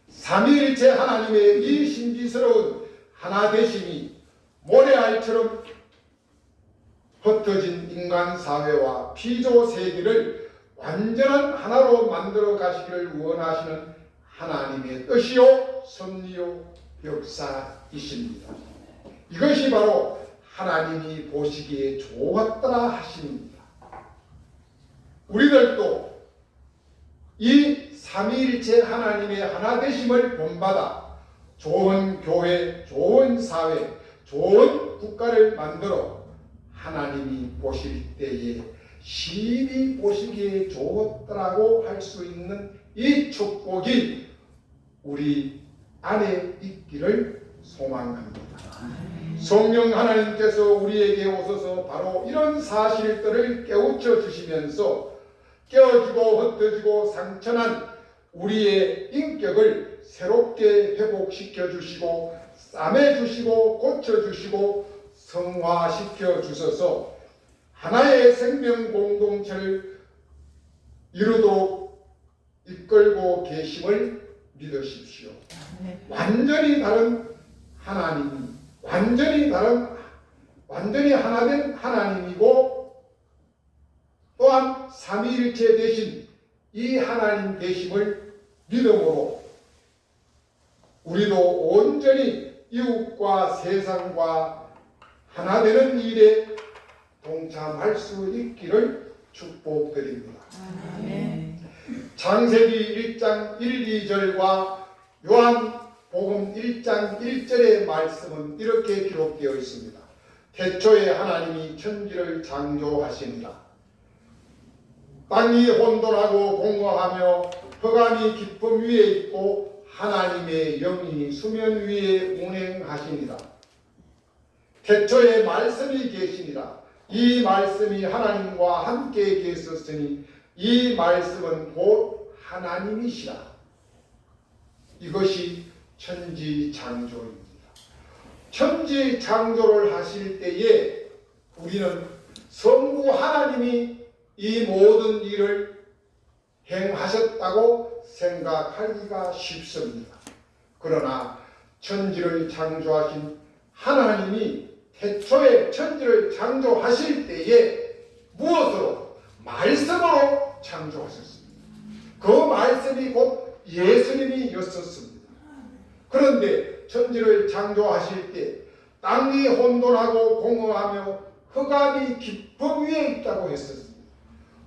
삼위일체 하나님의 이 신비스러운 하나되심이 모래알처럼 흩어진 인간 사회와 피조 세계를 완전한 하나로 만들어 가시기를 원하시는 하나님의 뜻이요 섭리요 역사이십니다. 이것이 바로 하나님이 보시기에 좋았더라 하십니다. 우리들도 이 삼위일체 하나님의 하나되심을 본받아 좋은 교회, 좋은 사회, 좋은 국가를 만들어 하나님이 보실 때에 심히 보시기에 좋았더라고 할 수 있는 이 축복이 우리 안에 있기를 소망합니다. 성령 하나님께서 우리에게 오셔서 바로 이런 사실들을 깨우쳐 주시면서 깨어지고 흩어지고 상처난 우리의 인격을 새롭게 회복시켜 주시고 싸매 주시고 고쳐 주시고 성화시켜 주셔서 하나의 생명 공동체를 이루도록 이끌고 계심을 믿으십시오. 완전히 다른 하나님이 완전히 하나된 하나님이고 또한 삼위일체 되신 이 하나님 되심을 믿음으로 우리도 온전히 이웃과 세상과 하나 되는 일에 동참할 수 있기를 축복드립니다. 아멘. 창세기 1장 1, 2절과 요한복음 1장 1절의 말씀은 이렇게 기록되어 있습니다. 태초에 하나님이 천지를 창조하시니라. 땅이 혼돈하고 공허하며 흑암이 깊음 위에 있고 하나님의 영이 수면 위에 운행하시니라. 태초에 말씀이 계시니라. 이 말씀이 하나님과 함께 계셨으니 이 말씀은 곧 하나님이시라. 이것이 천지창조입니다. 천지창조를 하실 때에 우리는 성부 하나님이 이 모든 일을 행하셨다고 생각하기가 쉽습니다. 그러나 천지를 창조하신 하나님이 태초에 천지를 창조하실 때에 무엇으로? 말씀으로 창조하셨습니다. 그 말씀이 곧 예수님이었었습니다. 그런데 천지를 창조하실 때 땅이 혼돈하고 공허하며 흑암이 깊음 위에 있다고 했었습니다.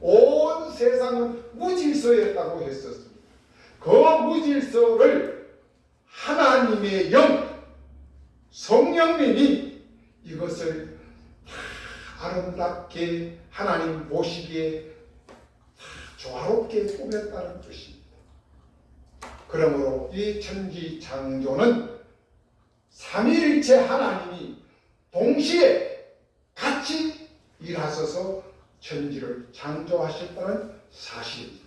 온 세상은 무질서였다고 했었습니다. 그 무질서를 하나님의 영, 성령님이 이것을 다 아름답게 하나님 보시기에 다 조화롭게 꾸몄다는 뜻입니다. 그러므로 이 천지 창조는 삼위일체 하나님이 동시에 같이 일하셔서 천지를 창조하셨다는 사실입니다.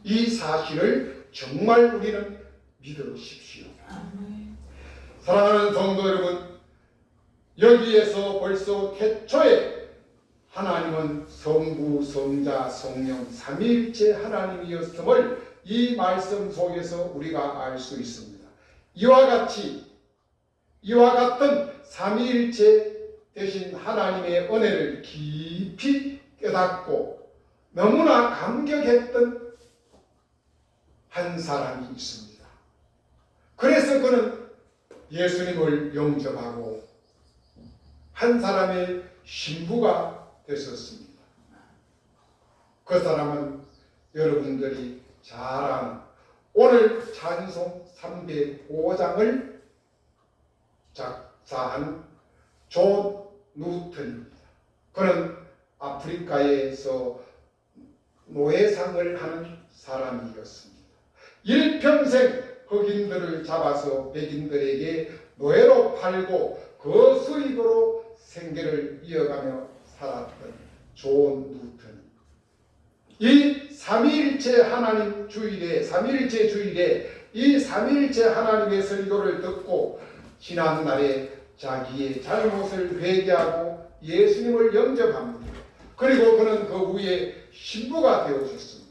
이 사실을 정말 우리는 믿으십시오. 사랑하는 성도 여러분, 여기에서 벌써 태초에 하나님은 성부, 성자, 성령 삼위일체 하나님이었음을 이 말씀 속에서 우리가 알 수 있습니다. 이와 같은 삼위일체 되신 하나님의 은혜를 깊이 깨닫고 너무나 감격했던 한 사람이 있습니다. 그래서 그는 예수님을 영접하고 한 사람의 신부가 됐었습니다. 그 사람은 여러분들이 잘 아는 오늘 찬송 305장을 작사한 존 누턴입니다. 그는 아프리카에서 노예상을 하는 사람이었습니다. 일평생 흑인들을 잡아서 백인들에게 노예로 팔고 그 수익으로 생계를 이어가며 살았던 존 누턴. 이 삼위일체 하나님 주일에, 삼위일체 주일에 이 삼위일체 하나님의 설교를 듣고 지난날에 자기의 잘못을 회개하고 예수님을 영접합니다. 그리고 그는 그 후에 신부가 되어졌습니다.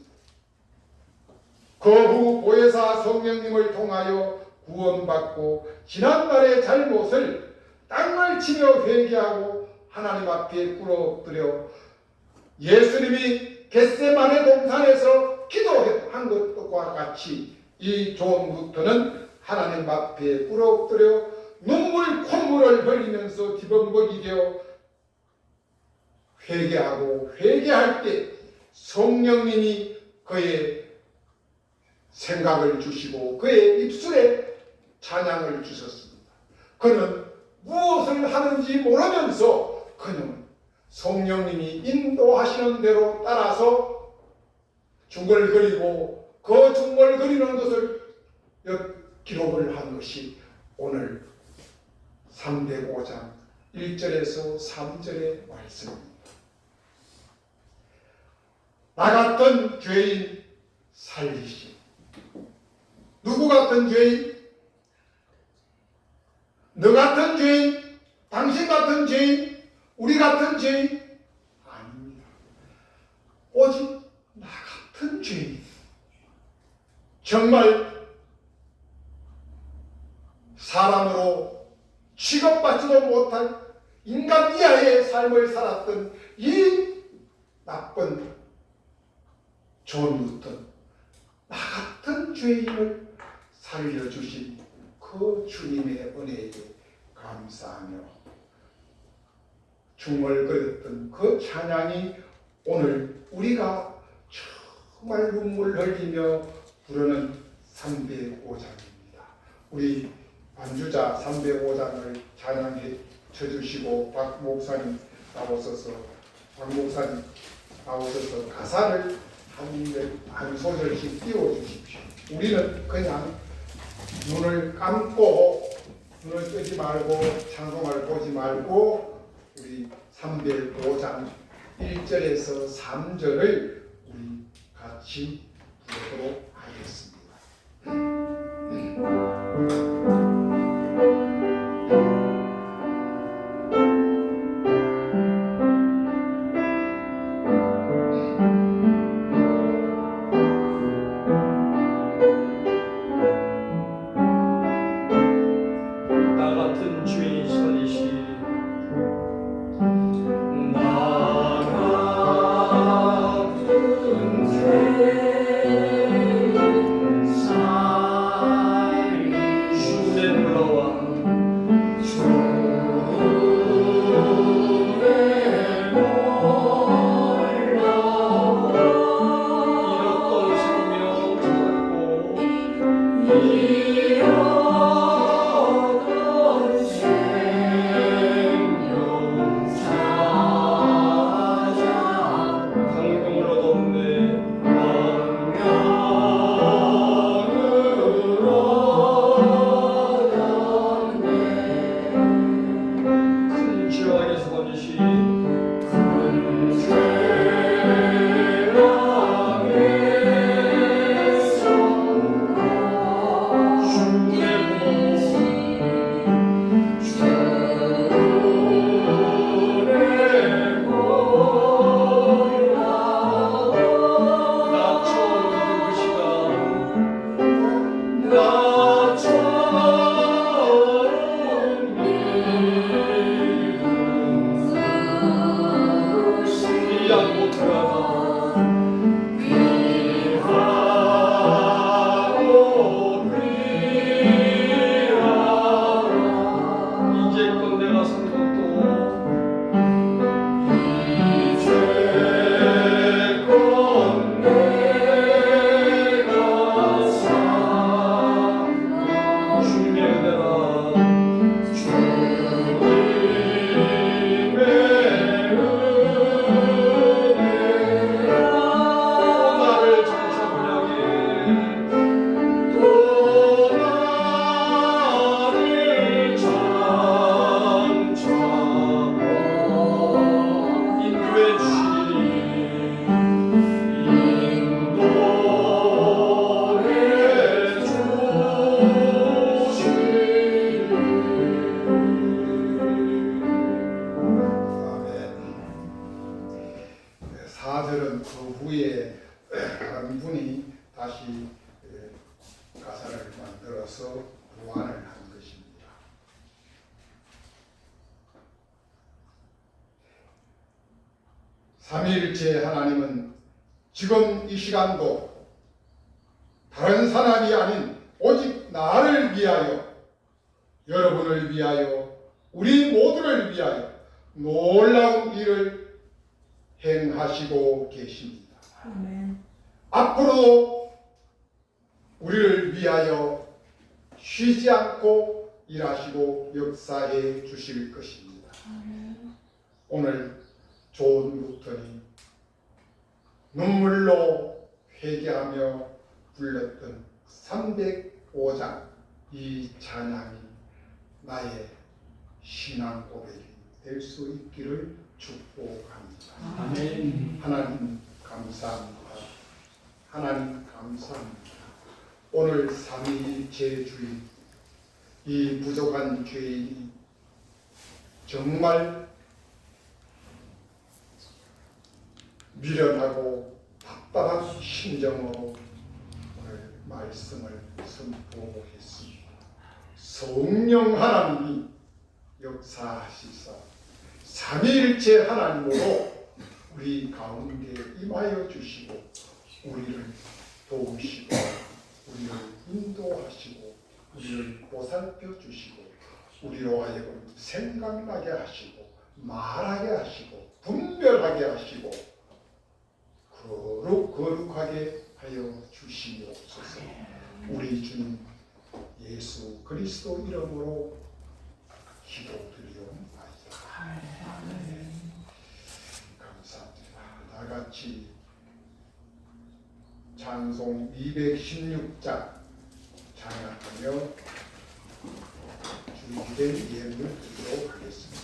그 후 보혜사 성령님을 통하여 구원받고 지난날의 잘못을 땅을 치며 회개하고 하나님 앞에 꿇어엎드려 예수님이 겟세마네 동산에서 기도한 것과 같이 이 존 누턴은 하나님 앞에 꿇어엎드려 눈물 콧물을 흘리면서 뒤범벅이 되어 회개하고 회개할 때 성령님이 그의 생각을 주시고 그의 입술에 찬양을 주셨습니다. 그는 무엇을 하는지 모르면서 그는 성령님이 인도하시는 대로 따라서 중얼거리고 그 중얼거리는 것을 기록을 한 것이 오늘 305장 1절에서 3절의 말씀입니다. 나 같은 죄인 살리시. 누구 같은 죄인? 너 같은 죄인? 당신 같은 죄인? 우리 같은 죄인? 아닙니다. 오직 나 같은 죄인. 정말 사람으로 취급받지도 못한 인간 이하의 삶을 살았던 이 나쁜 존 누턴, 나 같은 죄인을 살려주신 그 그 주님의 은혜에 감사하며 중얼거렸던 그 찬양이 오늘 우리가 정말 눈물 흘리며 부르는 305장입니다. 우리 반주자 305장을 찬양해 쳐주시고 박 목사님 나오셔서 가사를 한 소절씩 띄워주십시오. 우리는 그냥 눈을 감고 눈을 뜨지 말고 찬송을 보지 말고 우리 305장 1절에서 3절을 우리 같이 부르도록 하겠습니다. 나 같은 죄인 살리시 삼위일체 하나님은 지금 이 시간도 다른 사람이 아닌 오직 나를 위하여, 여러분을 위하여, 우리 모두를 위하여 놀라운 일을 행하시고 계십니다. 아멘. 앞으로도 우리를 위하여 쉬지 않고 일하시고 역사해 주실 것입니다. 오늘 존 루턴이 눈물로 회개하며 불렀던 305장 이 찬양이 나의 신앙 고백이 될 수 있기를 축복합니다. 아멘. 하나님 감사합니다. 하나님 감사합니다. 오늘 삼위일체 주인 이 부족한 죄인이 정말 미련하고 답답한 심정으로 오늘 말씀을 선포했습니다. 성령 하나님이 역사하시사 삼위일체 하나님으로 우리 가운데 임하여 주시고 우리를 도우시고 우리를 인도하시고 우리를 보살펴 주시고 우리로 하여금 생각나게 하시고 말하게 하시고 분별하게 하시고 거룩하게 하여 주시옵소서. 우리 주님 예수 그리스도 이름으로 기도드리옵나이다. 감사합니다. 다같이 찬송 216장 찬양하며 준비된 예물을 드리도록 하겠습니다.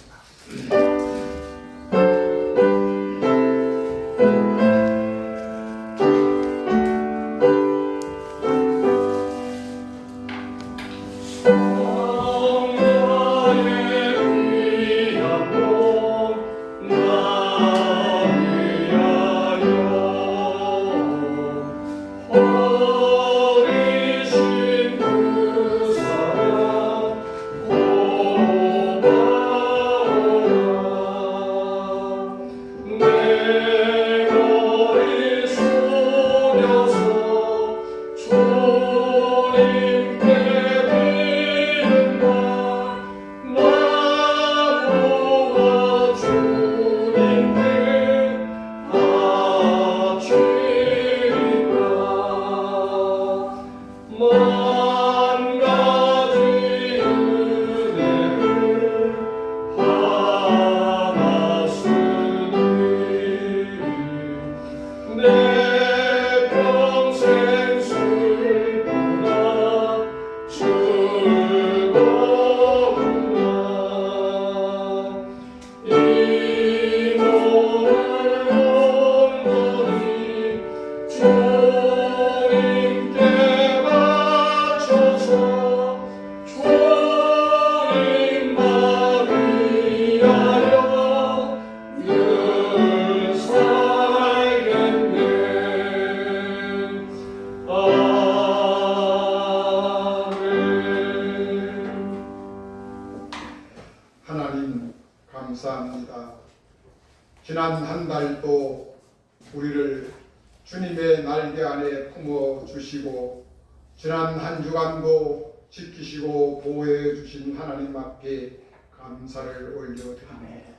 하나님 감사합니다. 지난 한 달도 우리를 주님의 날개 안에 품어 주시고 지난 한 주간도 지키시고 보호해 주신 하나님 앞에 감사를 올려드립니다.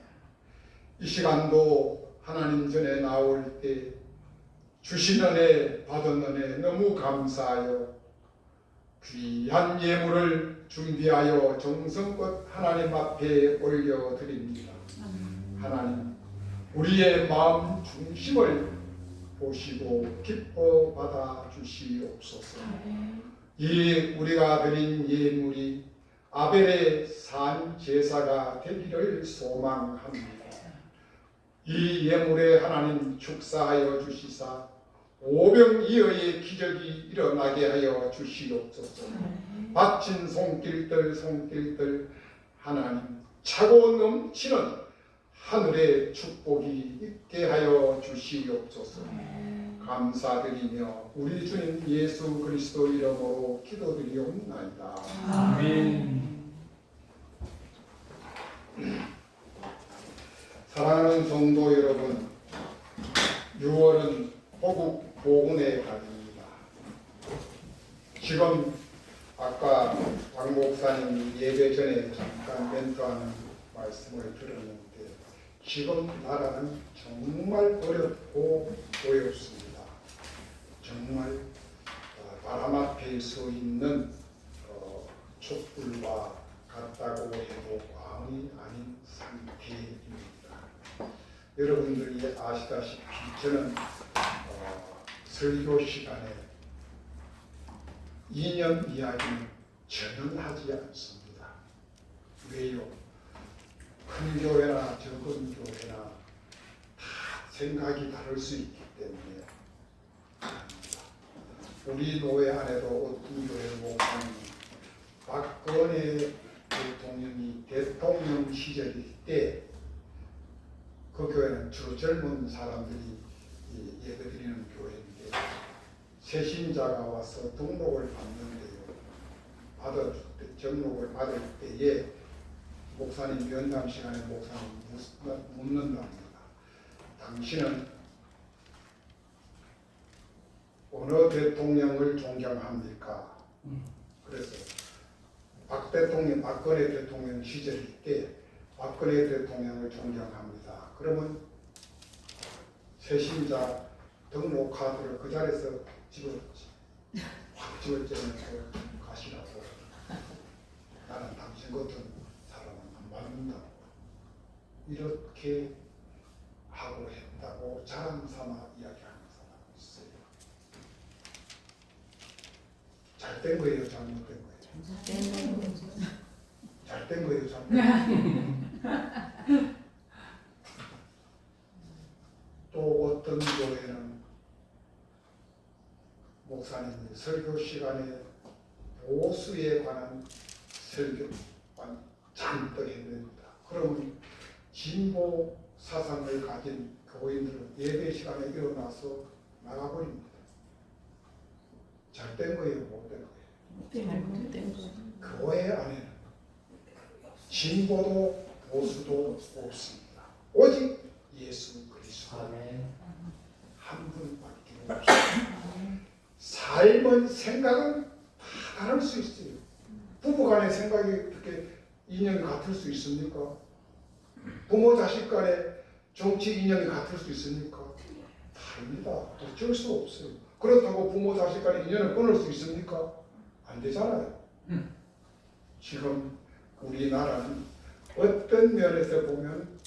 이 시간도 하나님 전에 나올 때 주신 은혜 받은 은혜 너무 감사하여 귀한 예물을 준비하여 정성껏 하나님 앞에 올려드립니다. 하나님 우리의 마음 중심을 보시고 기뻐 받아 주시옵소서. 이 우리가 드린 예물이 아벨의 산 제사가 되기를 소망합니다. 이 예물에 하나님 축사하여 주시사 오병이어의 기적이 일어나게 하여 주시옵소서. 바친 손길들 하나님 차고 넘치는 하늘의 축복이 있게 하여 주시옵소서. 감사드리며 우리 주님 예수 그리스도 이름으로 기도드리옵나이다. 아멘. 사랑하는 성도 여러분, 6월은 호국 보훈의 달입니다. 지금 아까 장 목사님 예배 전에 잠깐 멘트하는 말씀을 들었는데 지금 나라는 정말 어렵고 어렵습니다. 정말 바람 앞에 서 있는 촛불과 같다고 해도 과언이 아닌 상태입니다. 여러분들이 아시다시피 저는 설교 시간에 이념 이야기는 전혀 하지 않습니다. 왜요? 큰 교회나 적은 교회나 다 생각이 다를 수 있기 때문에 합니다. 우리 교회 안에도 어떤 교회 목사님 박근혜 대통령이 대통령 시절일 때 그 교회는 주로 젊은 사람들이 예배드리는 교회인데 새신자가 와서 등록을 받는데요. 등록을 받을 때에 목사님 면담 시간에 목사님 묻는답니다. 당신은 어느 대통령을 존경합니까? 그래서 박근혜 대통령 시절일 때 박근혜 대통령을 존경합니다. 그러면 세신자 등록 카드를 그 자리에서 확 집어넣어서 가시라고. 나는 당신 같은 사람은 안 받는다. 이렇게 하고 했다고 자랑 삼아 이야기하는 사람이 있어요. 잘된 거예요, 잘못된 거예요? 잘된 거예요, 잘못된 거예요? 또 어떤 교회는 목사님이 설교 시간에 보수에 관한 설교만 잔뜩 해냅니다. 그러면 진보 사상을 가진 교인들은 예배 시간에 일어나서 나가버립니다. 잘된 거예요, 못된 거예요? 교회 안에는 진보도 보수도 없습니다. 오직 예수 그리스도 한 분밖에 없습니다. 삶은 생각은 다 다를 수 있어요. 부부간의 생각이 그렇게 이념이 같을 수 있습니까? 부모 자식 간의 정치 이념이 같을 수 있습니까? 다릅니다. 어쩔 수 없어요. 그렇다고 부모 자식 간의 인연을 끊을 수 있습니까? 안 되잖아요. 지금 우리나라는 어떤 면에서 보면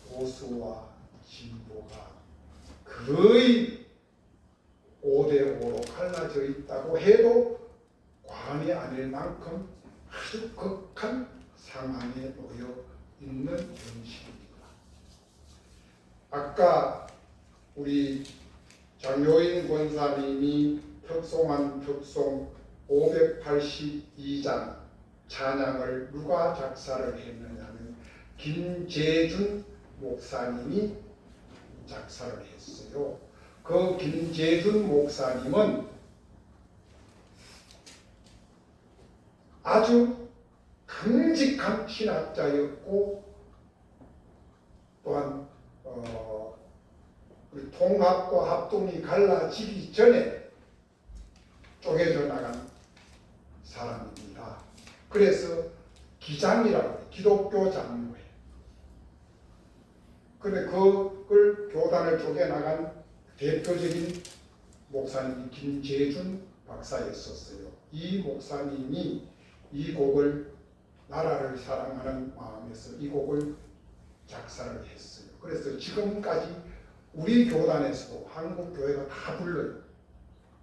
보수와 진보가 거의 5대5로 갈라져 있다고 해도 과언이 아닐 만큼 아주 극한 상황에 놓여 있는 현실입니다. 아까 우리 장효인 권사님이 격송한 격송 582장 찬양을 누가 작사를 했느냐면 김재준 목사님이 작사를 했어요. 그 김재준 목사님은 아주 강직한 신학자였고 또한 우리 통합과 합동이 갈라지기 전에 쪼개져 나간 사람입니다. 그래서 기장이라고 해요. 기독교 장로예요. 근데 그걸 교단을 쪼개나간 대표적인 목사님이 김재준 박사였었어요. 이 목사님이 이 곡을 나라를 사랑하는 마음에서 이 곡을 작사를 했어요. 그래서 지금까지 우리 교단에서도 한국 교회가 다 불러요.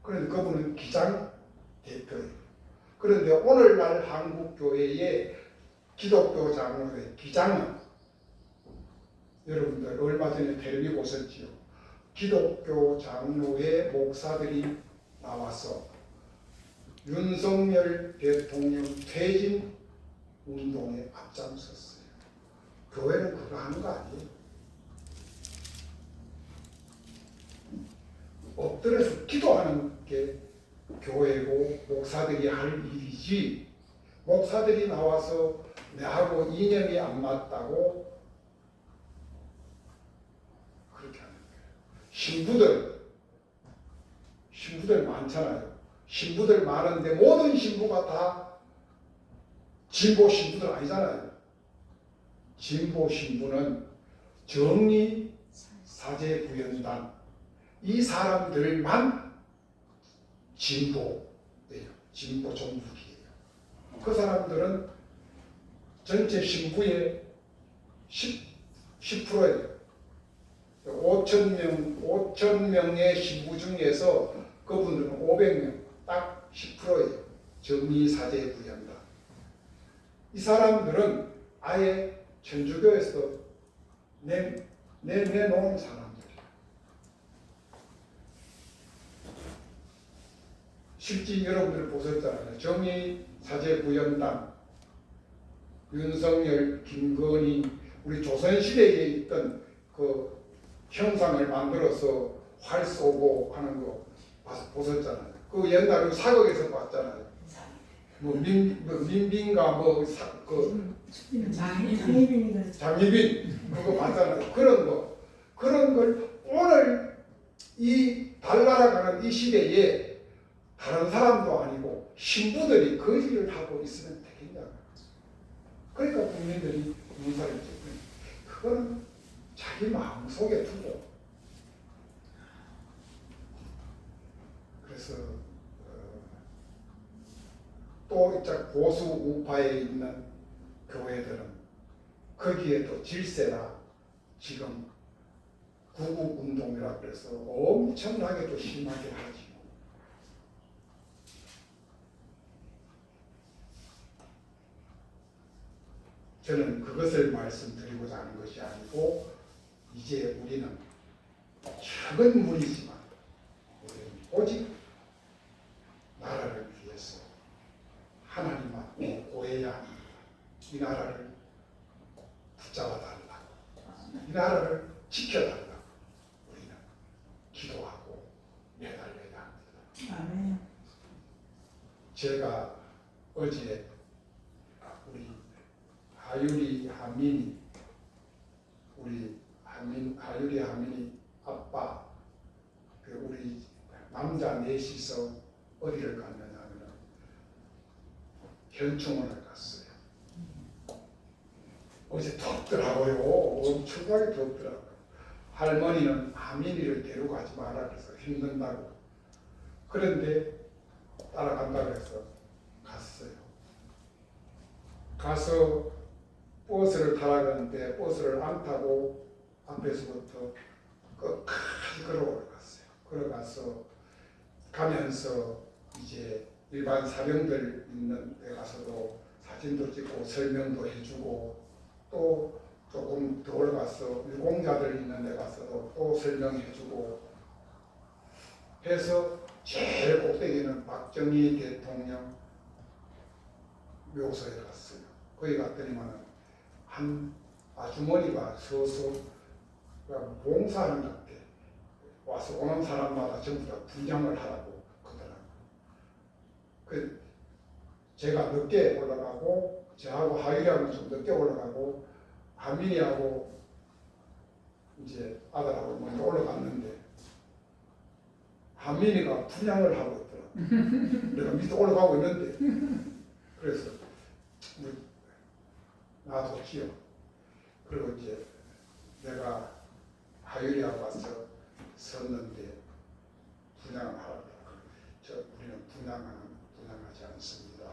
그런데 그분은 기장 대표예요. 그런데 오늘날 한국 교회의 기독교 장로의 기장은 여러분들 얼마 전에 텔레비 보셨지요. 기독교 장로의 목사들이 나와서 윤석열 대통령 퇴진 운동에 앞장섰어요. 교회는 그거 하는 거 아니에요. 엎드려서 기도하는 게 교회고 목사들이 할 일이지, 목사들이 나와서 내하고 이념이 안 맞다고 그렇게 하는 거예요. 신부들 많잖아요. 신부들 많은데 모든 신부가 다 진보 신부들 아니잖아요. 진보 신부는 정의 사제 구현단 이 사람들만 진보예요. 진보 종북이에요. 그 사람들은 전체 신부의 10%예요. 5,000명의 신부 중에서 그분들은 500명, 딱 10%예요. 정의 사제 구현단. 이 사람들은 아예 천주교에서 내놓은 사람들이에요. 실제 여러분들 보셨잖아요. 정의 사제 구현단, 윤석열, 김건희, 우리 조선시대에 있던 그 형상을 만들어서 활 쏘고 하는 거 보셨잖아요. 그 옛날에 사극에서 봤잖아요. 민빈가 장희빈 그거 봤잖아요. 그런 걸 오늘 이 달나라가는 이 시대에 다른 사람도 아니고 신부들이 그 일을 하고 있으면 되겠냐. 그러니까 국민들이 문사를 찍고 그거는 자기 마음속에 두고 그래서 또 이제 보수 우파에 있는 교회들은 거기에 또 질세라 지금 구국운동이라 그래서 엄청나게 또 심하게 하지. 저는 그것을 말씀드리고자 하는 것이 아니고 이제 우리는 작은 무리지만 우리는 오직 나라를 위해서 하나님 앞에 고해야 합니다. 이 나라를 붙잡아 달라고, 이 나라를 지켜달라고 우리는 기도하고 매달려야 합니다. 아멘. 제가 어제 우리 하유리 하민이 하유리 하민이 아빠 우리 남자 넷이서 어디를 갔느냐 하면 현충원을 갔어요. 어제 덥더라고요. 엄청나게 덥더라고요. 할머니는 하민이를 데려가지 마라 그래서 힘든다고. 그런데 따라간다고 해서 갔어요. 가서 버스를 타라고 하는데 버스를 안 타고 앞에서부터 끝까지 걸어갔어요. 걸어가서 가면서 이제 일반 사병들 있는 데 가서도 사진도 찍고 설명도 해주고 또 조금 더 올라가서 유공자들 있는 데 가서도 또 설명해주고 해서 제일 꼭대기는 박정희 대통령 묘소에 갔어요. 거기 갔더니만 한 아주머니가 서서 봉사하는 것 같아. 와서 오는 사람마다 전부 다 분장을 하라고 그러더라고요. 제가 늦게 올라가고 저하고 하율이하고 좀 늦게 올라가고 하민이하고 이제 아들하고 먼저 올라갔는데 하민이가 분장을 하고 있더라고요. 내가 밑에 올라가고 있는데 그래서 놔뒀지요. 그리고 이제 내가 하율이하고 와서 섰는데 분양을 하라고. 우리는 분양하지 않습니다.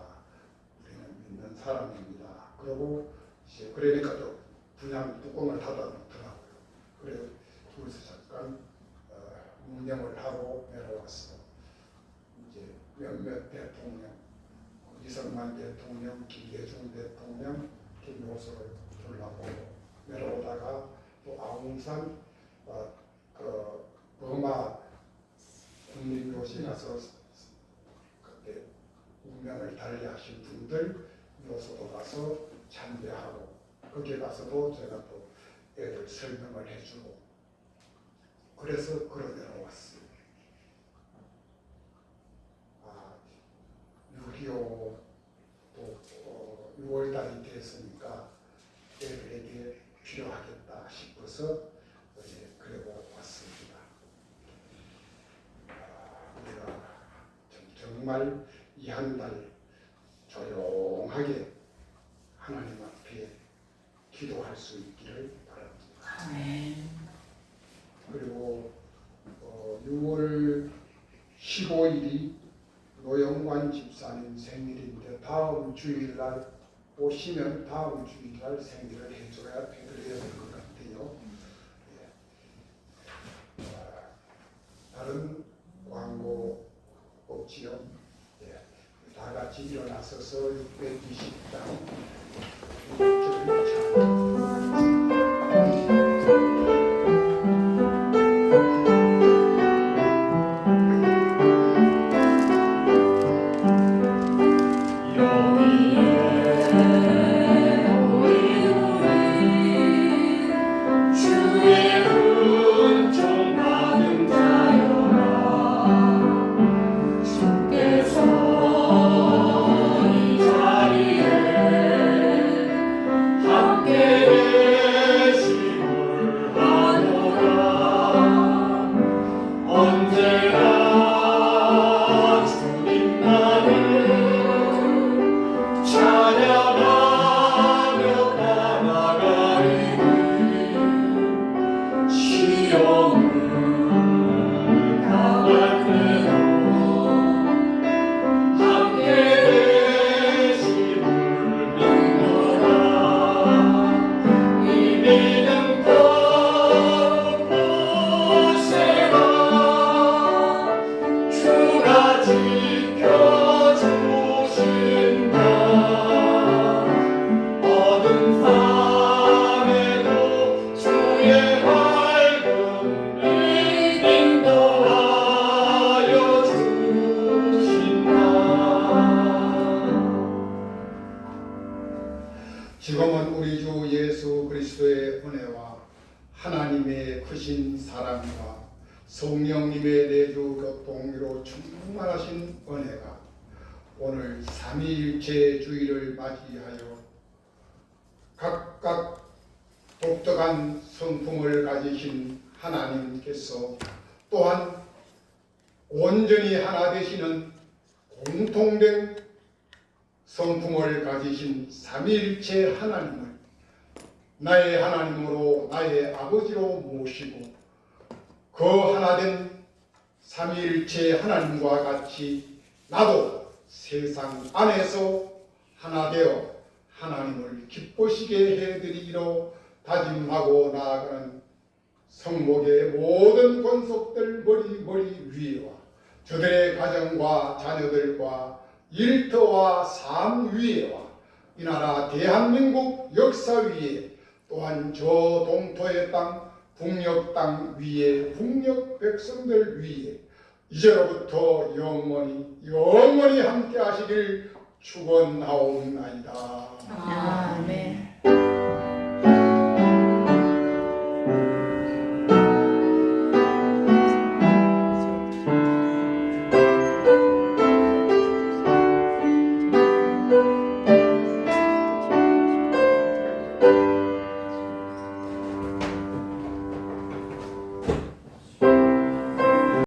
우리는 믿는 사람입니다. 그러고 이제 그러니까 또 분양 뚜껑을 닫아 놓더라고요. 그래서 거기서 잠깐 문명을 하고 내려왔어. 이제 몇몇 대통령, 이승만 대통령, 김대중 대통령 묘소를 둘러보고 내려오다가 또 아웅산 버마 국립묘지에 가서 그때 운명을 달리하신 분들 묘소도 가서 참배하고 거기에 가서도 제가 또 애들 설명을 해주고 그래서 걸어 내려왔어요. 6.25 또 6월달이 됐으니까 애들에게 필요하겠다 싶어서 그리고 왔습니다. 우리가 정말 이 한 달 조용하게 하나님 앞에 기도할 수 있기를 바랍니다. 그리고 6월 15일이 노영관 집사님 생일인데 다음 주일날 오시면 다음 주일날 생일을 해드려야 될 것 같아요. 다른 광고 없지요? 다 같이 일어나서서 620장 지금은 우리 주 예수 그리스도의 은혜와 하나님의 크신 사랑과 성령님의 내주 교통으로 충만하신 은혜가 오늘 삼위일체 주일을 맞이하여 각각 독특한 성품을 가지신 하나님께서 또한 온전히 하나 되시는 공통된 성품을 가지신 삼위일체 하나님을 나의 하나님으로 나의 아버지로 모시고 그 하나된 삼위일체 하나님과 같이 나도 세상 안에서 하나 되어 하나님을 기쁘시게 해드리기로 다짐하고 나아가는 성목의 모든 권속들 머리 위에와 저들의 가정과 자녀들과 일터와 삶 위에와 이 나라 대한민국 역사 위에 또한 저 동토의 땅 북녘 땅 위에 북녘 백성들 위에 이제로부터 영원히 함께 하시길 축원하옵나이다. 아멘.